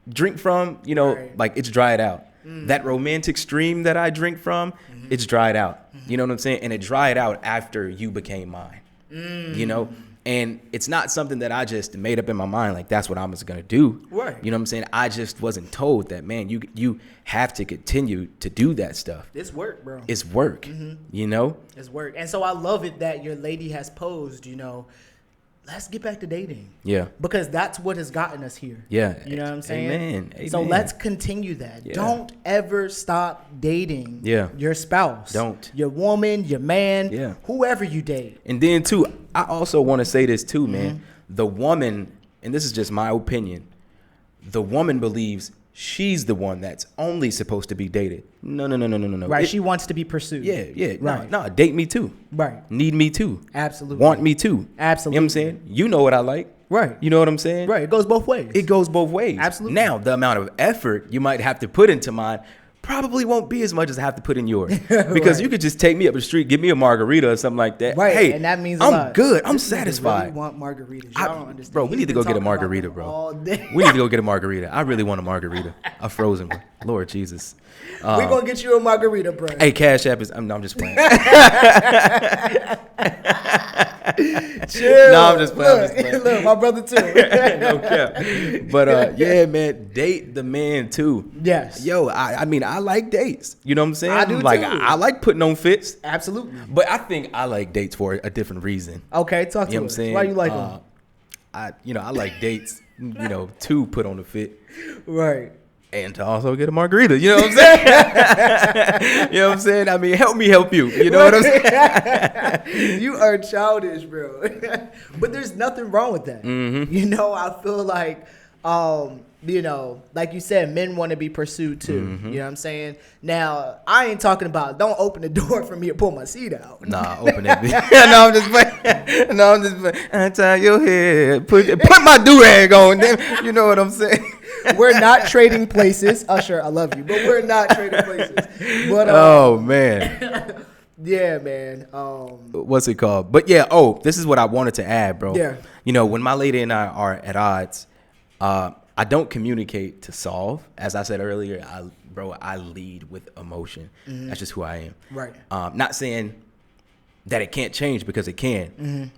drink from, Right. like it's dried out. That romantic stream that I drink from, it's dried out. You know what I'm saying? And it dried out after you became mine. And it's not something that I just made up in my mind, like that's what I was gonna do. Right. You know what I'm saying? I just wasn't told that, man, you have to continue to do that stuff. It's work, bro. It's work. It's work. And so I love it that your lady has posed, let's get back to dating. Yeah. Because that's what has gotten us here. Yeah. You know what I'm saying? Amen. So let's continue that. Yeah. Don't ever stop dating your spouse. Don't. Your woman, your man, Yeah. whoever you date. And then too, I also want to say this too, man. The woman, and this is just my opinion, the woman believes she's the one that's only supposed to be dated. No. Right. She wants to be pursued. Yeah. Right. No, date me too. Right. Need me too. Absolutely. Want me too. Absolutely. You know what I'm saying? You know what I like. Right. You know what I'm saying? Right. It goes both ways. It goes both ways. Absolutely. Now, the amount of effort you might have to put into mine probably won't be as much as I have to put in yours. Because Right. you could just take me up the street, give me a margarita or something like that. Right. Hey, And that means a I'm lot. good. I'm This nigga satisfied. really want margaritas. Y'all don't understand. Bro, we He's need to been go get a talking about margarita, them bro. all day. We need to go get a margarita. I really want a margarita. A frozen one. Lord Jesus. We're going to get you a margarita, bro. Hey, Cash App is. I'm just playing. Chill. No, I'm just playing. Look, my brother too. No cap. But yeah, man, date the man too. Yes. Yo, I mean, I like dates. You know what I'm saying? I do like, too. I like putting on fits. Absolutely. But I think I like dates for a different reason. Okay, talk to You know what I'm us. saying? Why you like them? I like dates, to put on a fit. Right. And to also get a margarita, you know what I'm saying? You know what I'm saying? I mean, help me help you. You know what I'm saying? You are childish, bro. But there's nothing wrong with that. Mm-hmm. I feel like, like you said, men want to be pursued too. Mm-hmm. You know what I'm saying? Now, I ain't talking about don't open the door for me to pull my seat out. Nah, open that bitch. No, I'm just playing. No, I'm just playing. Untie your head. Put my do-rag on. Damn. You know what I'm saying? We're not trading places. Usher, I love you, but we're not trading places. But Oh, man. yeah, man. What's it called? But yeah, this is what I wanted to add, bro. Yeah. When my lady and I are at odds, I don't communicate to solve. As I said earlier, I lead with emotion. That's just who I am. Right. Not saying that it can't change, because it can.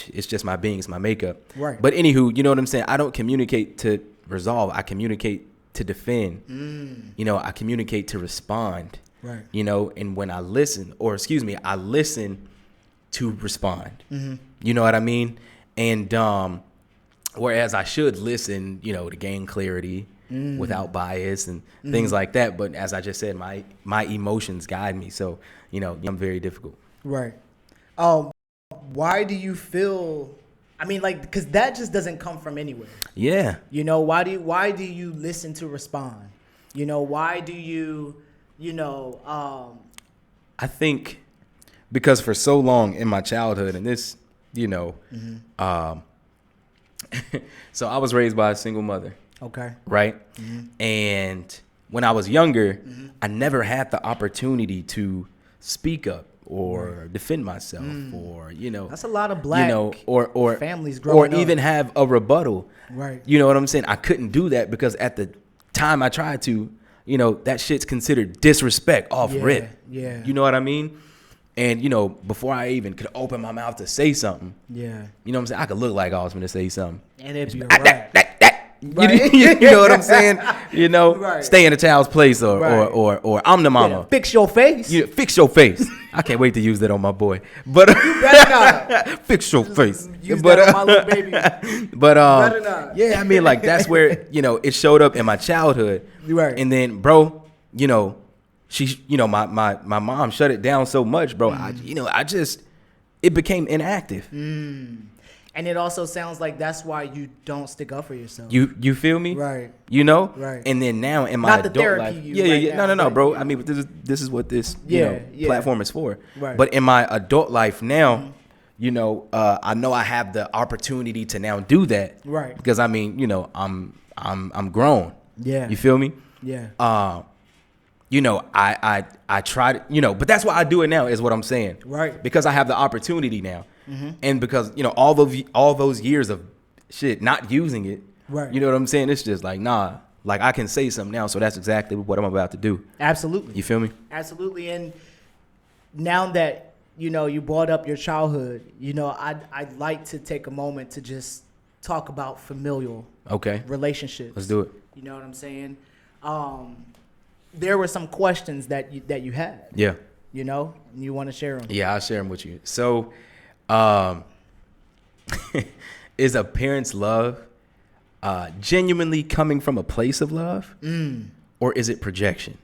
It's just my being, it's my makeup. Right. But anywho, you know what I'm saying? I don't communicate to resolve. I communicate to defend. I communicate to respond. Right. And when I listen, I listen to respond. You know what I mean? And whereas I should listen, to gain clarity without bias and things like that. But as I just said, my emotions guide me. So, I'm very difficult. Right. Why do you feel? I mean, because that just doesn't come from anywhere. Yeah. Why do you listen to respond? Why do you, I think because for so long in my childhood, and this, so I was raised by a single mother. Okay. Right. And when I was younger, I never had the opportunity to speak up or defend myself, or that's a lot of black or families growing or even up. have a rebuttal. Right. You know what I'm saying? I couldn't do that because at the time I tried to, that shit's considered disrespect off rip. Yeah. You know what I mean? And before I even could open my mouth to say something, yeah, you know what I'm saying? I could look like I was going to say something. And it'd be a rap. Right. You know what I'm saying? Right. Stay in a child's place, or Right. or I'm the mama. Fix your face. Fix your face. I can't wait to use that on my boy. But You better not. fix your face. Use But that on my little baby. but Better not. yeah, I mean, like that's where it showed up in my childhood. Right. And then, bro, she, my mom shut it down so much, bro. It became inactive. And it also sounds like that's why you don't stick up for yourself. You feel me? Right. Right. And then now in my Not the adult therapy life, you yeah, right yeah, now, no, but- bro. I mean, this is what this Yeah. platform is for. Right. But in my adult life now, I know I have the opportunity to now do that. Right. Because I mean, I'm grown. Yeah. You feel me? Yeah. I try to, but that's why I do it now is what I'm saying. Right. Because I have the opportunity now. And because, all those years of shit, not using it. Right. You know what I'm saying? It's just like, nah, like I can say something now. So that's exactly what I'm about to do. Absolutely. You feel me? Absolutely. And now that, you brought up your childhood, I'd like to take a moment to just talk about familial relationships. Let's do it. You know what I'm saying? There were some questions that you had. Yeah. And you want to share them. Yeah, I'll share them with you. So, is a parent's love genuinely coming from a place of love? Or is it projection?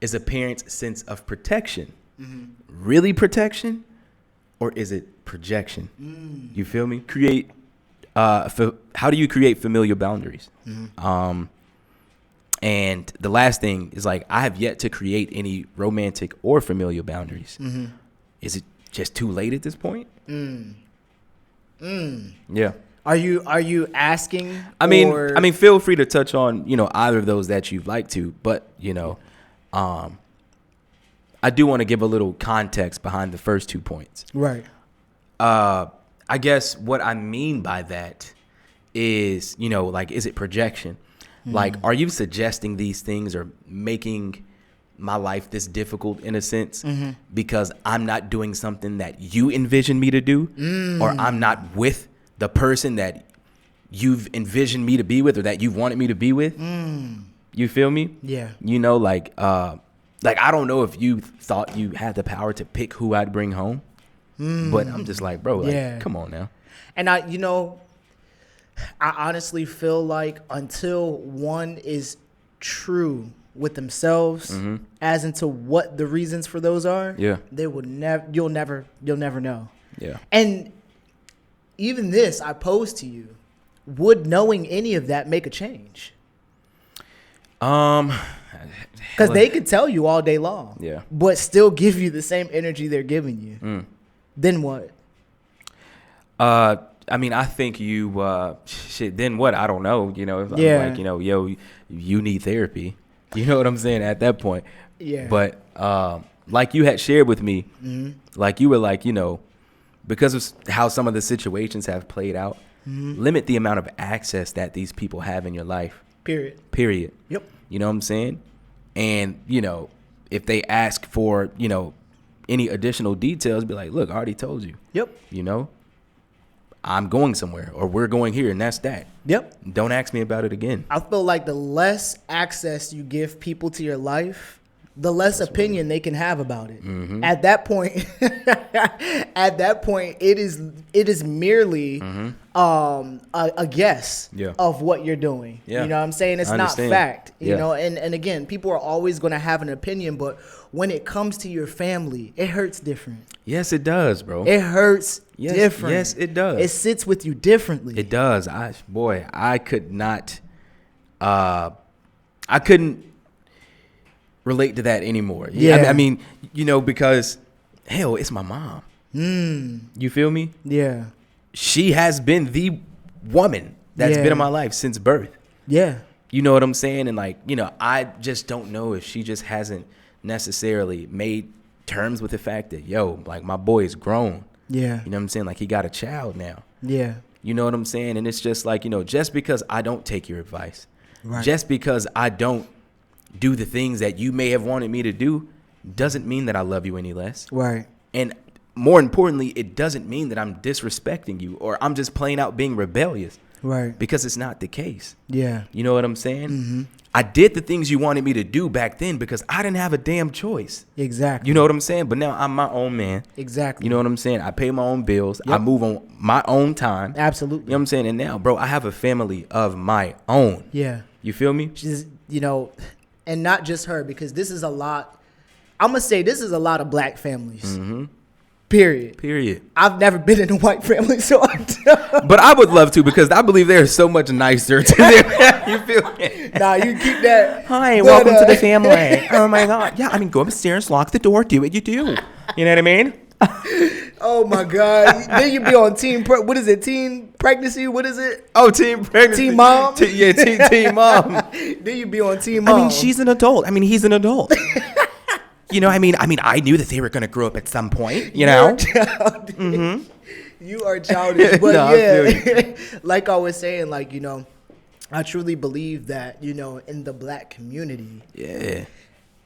Is a parent's sense of protection really protection? Or is it projection? You feel me? How do you create familial boundaries? And the last thing is like, I have yet to create any romantic or familial boundaries. Is it just too late at this point? Yeah. Are you asking? I mean, feel free to touch on, either of those that you'd like to, but, I do want to give a little context behind the first 2 points. Right. I guess what I mean by that is, is it projection? Like, are you suggesting these things or making my life this difficult in a sense because I'm not doing something that you envision me to do or I'm not with the person that you've envisioned me to be with or that you've wanted me to be with? You feel me? Yeah. Like, I don't know if you thought you had the power to pick who I'd bring home, but I'm just like, bro, come on now. And I honestly feel like until one is true with themselves as into what the reasons for those are, they would you'll never know. Yeah. And even this I pose to you, would knowing any of that make a change? Because they could tell you all day long, but still give you the same energy they're giving you. Then what? I mean, I think you, then what? I don't know. If I'm like, yo, you need therapy. You know what I'm saying at that point? Yeah. But like you had shared with me, like you were like, because of how some of the situations have played out, limit the amount of access that these people have in your life. Period. Yep. You know what I'm saying? And, if they ask for, any additional details, be like, look, I already told you. Yep. I'm going somewhere or we're going here and that's that. Yep. Don't ask me about it again. I feel like the less access you give people to your life, the less opinion they can have about it. At that point, it is merely a guess of what you're doing. Yeah. You know what I'm saying? It's not fact. Yeah. And again, people are always going to have an opinion, but when it comes to your family, it hurts different. Yes, it does, bro. It hurts different. Yes, it does. It sits with you differently. It does. I could not. I couldn't relate to that anymore. Yeah. I mean, because hell, it's my mom. You feel me? Yeah. She has been the woman that's been in my life since birth. Yeah. You know what I'm saying? And like, I just don't know if she just hasn't necessarily made terms with the fact that, like my boy is grown. Yeah. You know what I'm saying? Like he got a child now. Yeah. You know what I'm saying? And it's just like, just because I don't take your advice, right, just because I don't do the things that you may have wanted me to do, doesn't mean that I love you any less. Right. And more importantly, it doesn't mean that I'm disrespecting you or I'm just plain out being rebellious. Right. Because it's not the case. Yeah. You know what I'm saying? I did the things you wanted me to do back then because I didn't have a damn choice. Exactly. You know what I'm saying? But now I'm my own man. Exactly. You know what I'm saying? I pay my own bills. Yep. I move on my own time. Absolutely. You know what I'm saying? And now, bro, I have a family of my own. Yeah. You feel me? She's, and not just her, because this is a lot. I'm going to say this is a lot of black families. Period. I've never been in a white family, so I don't. But I would love to because I believe they're so much nicer to them. You feel me? Nah, you keep that. Hi, welcome to the family. Oh my God. Yeah, I mean, go upstairs, lock the door, do what you do. You know what I mean? Oh my God! Then you be on what is it? Teen pregnancy? What is it? Oh, teen pregnancy. Teen mom. Teen mom. Then you be on teen mom. I mean, she's an adult. I mean, he's an adult. You know, I mean, I knew that they were gonna grow up at some point. You know. You are childish, but No, yeah, like I was saying, like, you know, I truly believe that, you know, in the black community, Yeah.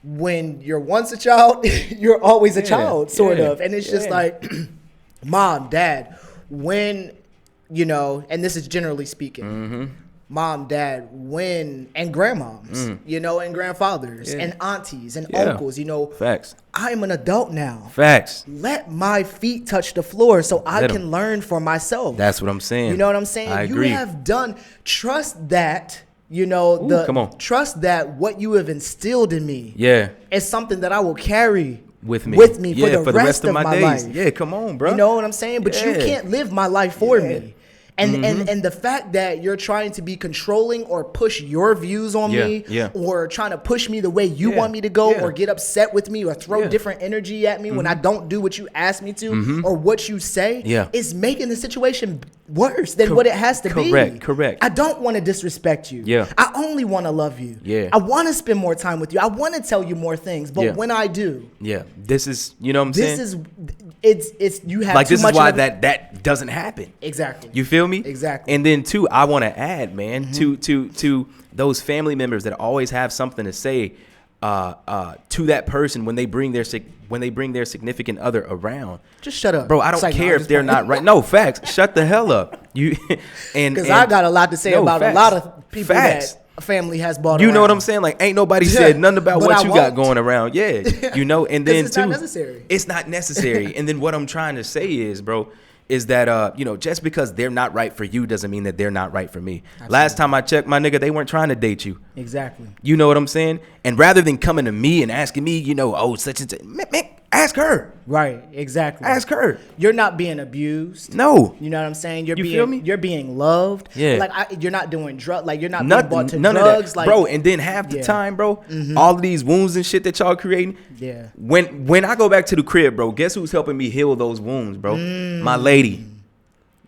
when you're once a child, you're always a child, sort of, and it's just like, mom, dad, when, you know, and this is generally speaking, mom, dad, when, and grandmoms, you know, and grandfathers, and aunties, and uncles, you know. Facts. I'm an adult now. Facts. Let my feet touch the floor so I can learn for myself. That's what I'm saying. You know what I'm saying? I agree. You have done, trust that, you know, trust that what you have instilled in me is something that I will carry with me for the rest of my days. Yeah, come on, bro. You know what I'm saying? But you can't live my life for me. And the fact that you're trying to be controlling or push your views on me or trying to push me the way you want me to go or get upset with me or throw different energy at me when I don't do what you ask me to or what you say is making the situation worse than what it has to be. Correct. I don't want to disrespect you. I only want to love you. I want to spend more time with you. I want to tell you more things. But when I do. This is, you know what I'm saying? It's you have like, too this much is why of that doesn't happen. Exactly. You feel me? Exactly. And then too, I want to add, man, to those family members that always have something to say to that person when they bring their significant other around. Just shut up, bro. I don't care if they're not right. No, facts. Shut the hell up. You and because I got a lot to say about facts. A lot of people Facts. that a family has bought. You around. know what I'm saying? Like, ain't nobody said nothing about But what I you won't. got going around. Yeah, you know. And then it's too, not necessary. It's not necessary. And then what I'm trying to say is, bro, is that you know, just because they're not right for you doesn't mean that they're not right for me. Absolutely. Last time I checked, my nigga, they weren't trying to date you. Exactly. You know what I'm saying? And rather than coming to me and asking me, you know, oh, such and such, man, ask her. Right. Exactly. Ask her. You're not being abused. No. You know what I'm saying? You feel me? You're being loved. Yeah. Like you're not doing drugs. Like you're not being bought to none drugs. Of that. Like, bro, and then half the time, bro, all of these wounds and shit that y'all creating. Yeah. When I go back to the crib, bro, guess who's helping me heal those wounds, bro? My lady.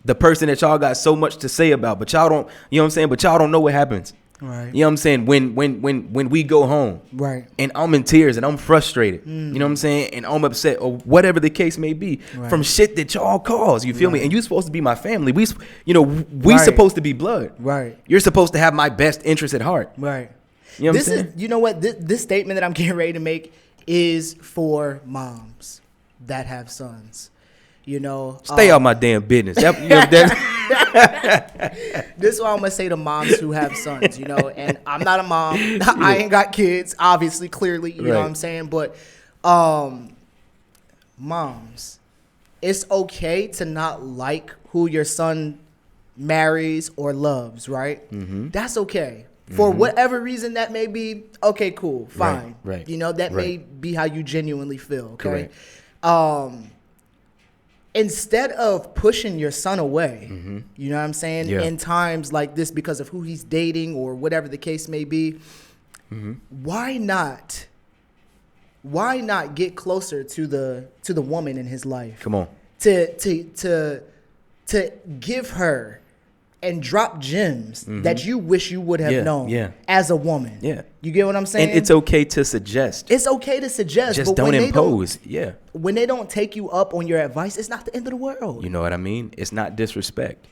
The person that y'all got so much to say about, but y'all don't, you know what I'm saying? But y'all don't know what happens. Right. You know what I'm saying? When we go home. Right. And I'm in tears and I'm frustrated. You know what I'm saying? And I'm upset or whatever the case may be from shit that y'all cause. You feel me? And you supposed to be my family. We supposed to be blood. Right. You're supposed to have my best interest at heart. Right. You know what I'm saying? You know what? This statement that I'm getting ready to make is for moms that have sons. You know, stay out my damn business. This is what I'm gonna say to moms who have sons. You know, and I'm not a mom. I ain't got kids. Obviously, clearly, you know what I'm saying. But, moms, it's okay to not like who your son marries or loves. Right? That's okay. For whatever reason that may be. Okay, cool, fine. Right. You know, that may be how you genuinely feel. Okay. Correct. Instead of pushing your son away, you know what I'm saying, in times like this because of who he's dating or whatever the case may be, why not get closer to the woman in his life? Come on. To give her and drop gems that you wish you would have known as a woman. Yeah. You get what I'm saying? And it's okay to suggest. It's okay to suggest. Just don't impose. When they don't take you up on your advice, it's not the end of the world. You know what I mean? It's not disrespect.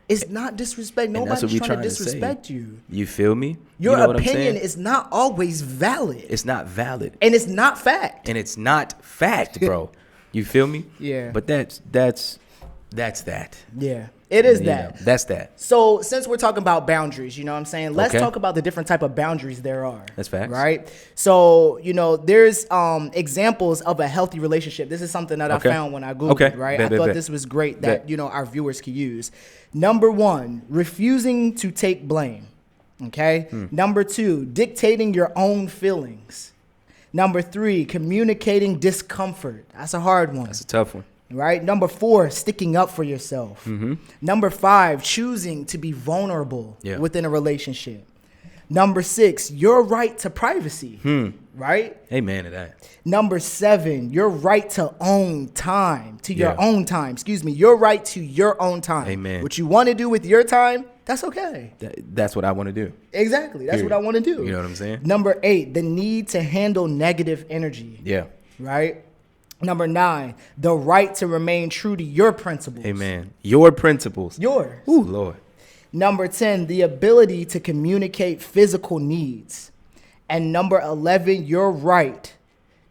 It's not disrespect. Nobody's trying to disrespect you. You feel me? Your opinion is not always valid. It's not valid. And it's not fact. And it's not fact, bro. You feel me? Yeah. But that's that. Yeah. It is that. That's that. So since we're talking about boundaries, you know what I'm saying? Let's talk about the different type of boundaries there are. That's facts. Right? So, you know, there's examples of a healthy relationship. This is something that I found when I Googled, right? I thought this was great that, you know, our viewers could use. Number 1, refusing to take blame. Okay? Number 2, dictating your own feelings. Number 3, communicating discomfort. That's a hard one. That's a tough one. Right. Number 4, sticking up for yourself. Number 5, choosing to be vulnerable within a relationship. Number 6, your right to privacy. right? Amen to that. Number 7, your right to own time, Yeah. your own time. Excuse me, your right to your own time. Amen. What you want to do with your time, that's okay. That's what I want to do. Exactly. That's what I want to do. You know what I'm saying? Number 8, the need to handle negative energy. Yeah. Right? Number 9, the right to remain true to your principles. Amen. Your principles. Yours. Ooh, Lord. Number 10, the ability to communicate physical needs. And number 11, your right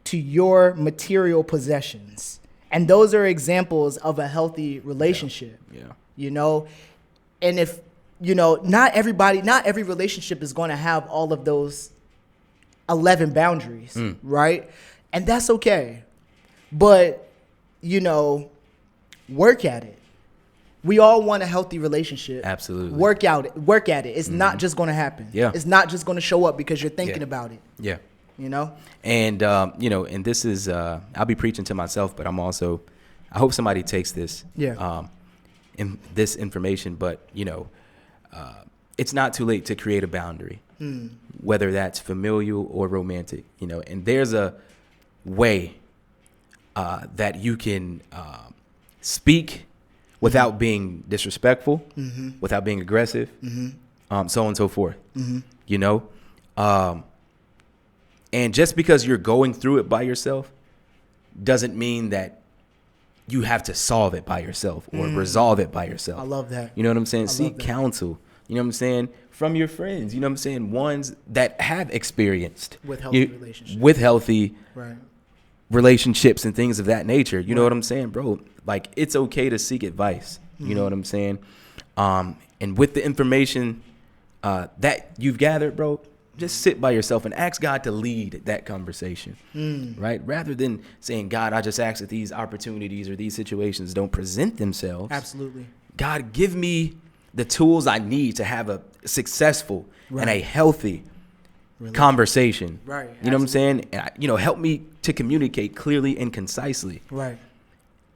to your material possessions. And those are examples of a healthy relationship. Yeah. You know, and if, you know, not every relationship is going to have all of those 11 boundaries, right? And that's okay. But, you know, work at it. We all want a healthy relationship. Absolutely. Work at it. It's not just going to happen. Yeah. It's not just going to show up because you're thinking about it. Yeah. You know? And, you know, and this is, I'll be preaching to myself, but I'm also, I hope somebody takes this, in this information, but, you know, it's not too late to create a boundary, whether that's familial or romantic, you know, and there's a way that you can speak without being disrespectful, without being aggressive, so on and so forth, you know? And just because you're going through it by yourself doesn't mean that you have to solve it by yourself or resolve it by yourself. I love that. You know what I'm saying? Seek counsel, you know what I'm saying? From your friends, you know what I'm saying? Ones that have experienced With healthy relationships. With healthy Right. relationships and things of that nature. You know what I'm saying, bro? Like, it's okay to seek advice. You know what I'm saying? And with the information that you've gathered, bro, just sit by yourself and ask God to lead that conversation, right? Rather than saying, God, I just ask that these opportunities or these situations don't present themselves. Absolutely. God, give me the tools I need to have a successful and a healthy conversation. Right. You know what I'm saying? And, you know, help me to communicate clearly and concisely. Right.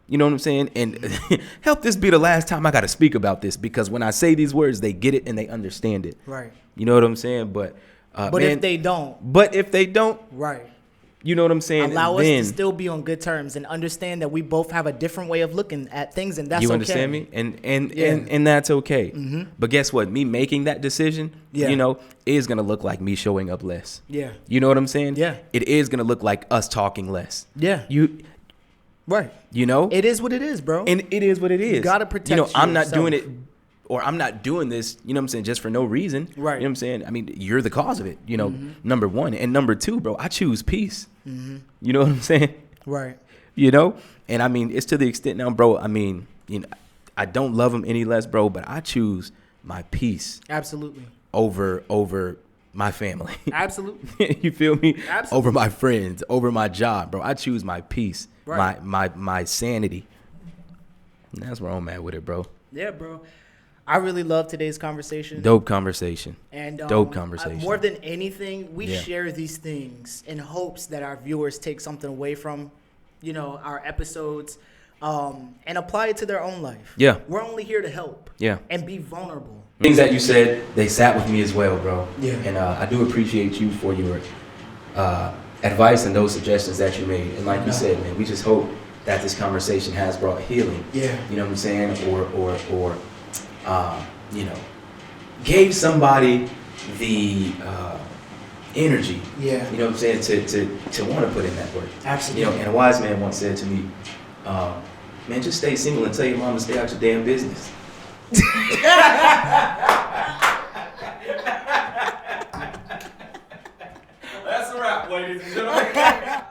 You know what I'm saying? And help this be the last time I got to speak about this, because when I say these words, they get it and they understand it. Right. You know what I'm saying? But if they don't. But if they don't. Right. You know what I'm saying? Allow us to still be on good terms and understand that we both have a different way of looking at things, and that's okay. You understand me? And that's okay. But guess what? Me making that decision, you know, is going to look like me showing up less. Yeah. You know what I'm saying? Yeah. It is going to look like us talking less. Yeah. Right. You know? It is what it is, bro. And it is what it is. You got to protect You know, I'm not yourself. doing it, or I'm not doing this, you know what I'm saying, just for no reason. Right. You know what I'm saying? I mean, you're the cause of it, you know, number one. And number two, bro, I choose peace. You know what I'm saying? Right. You know? And I mean, it's to the extent now, bro, I mean, you know, I don't love him any less, bro, but I choose my peace. Absolutely. Over my family. Absolutely. You feel me? Absolutely. Over my friends, over my job, bro. I choose my peace, Right. my sanity. And that's where I'm at with it, bro. Yeah, bro. I really love today's conversation. Dope conversation. And dope conversation. More than anything, we Yeah. share these things in hopes that our viewers take something away from, you know, our episodes, and apply it to their own life. Yeah. We're only here to help. Yeah. And be vulnerable. Things that you said, they sat with me as well, bro. Yeah. And I do appreciate you for your advice and those suggestions that you made. And like you said, man, we just hope that this conversation has brought healing. Yeah. You know what I'm saying? Or you know, gave somebody the energy. Yeah. You know what I'm saying? To want to put in that work. Absolutely. You know, and a wise man once said to me, man, just stay single and tell your mom to stay out your damn business. That's a wrap, ladies and gentlemen.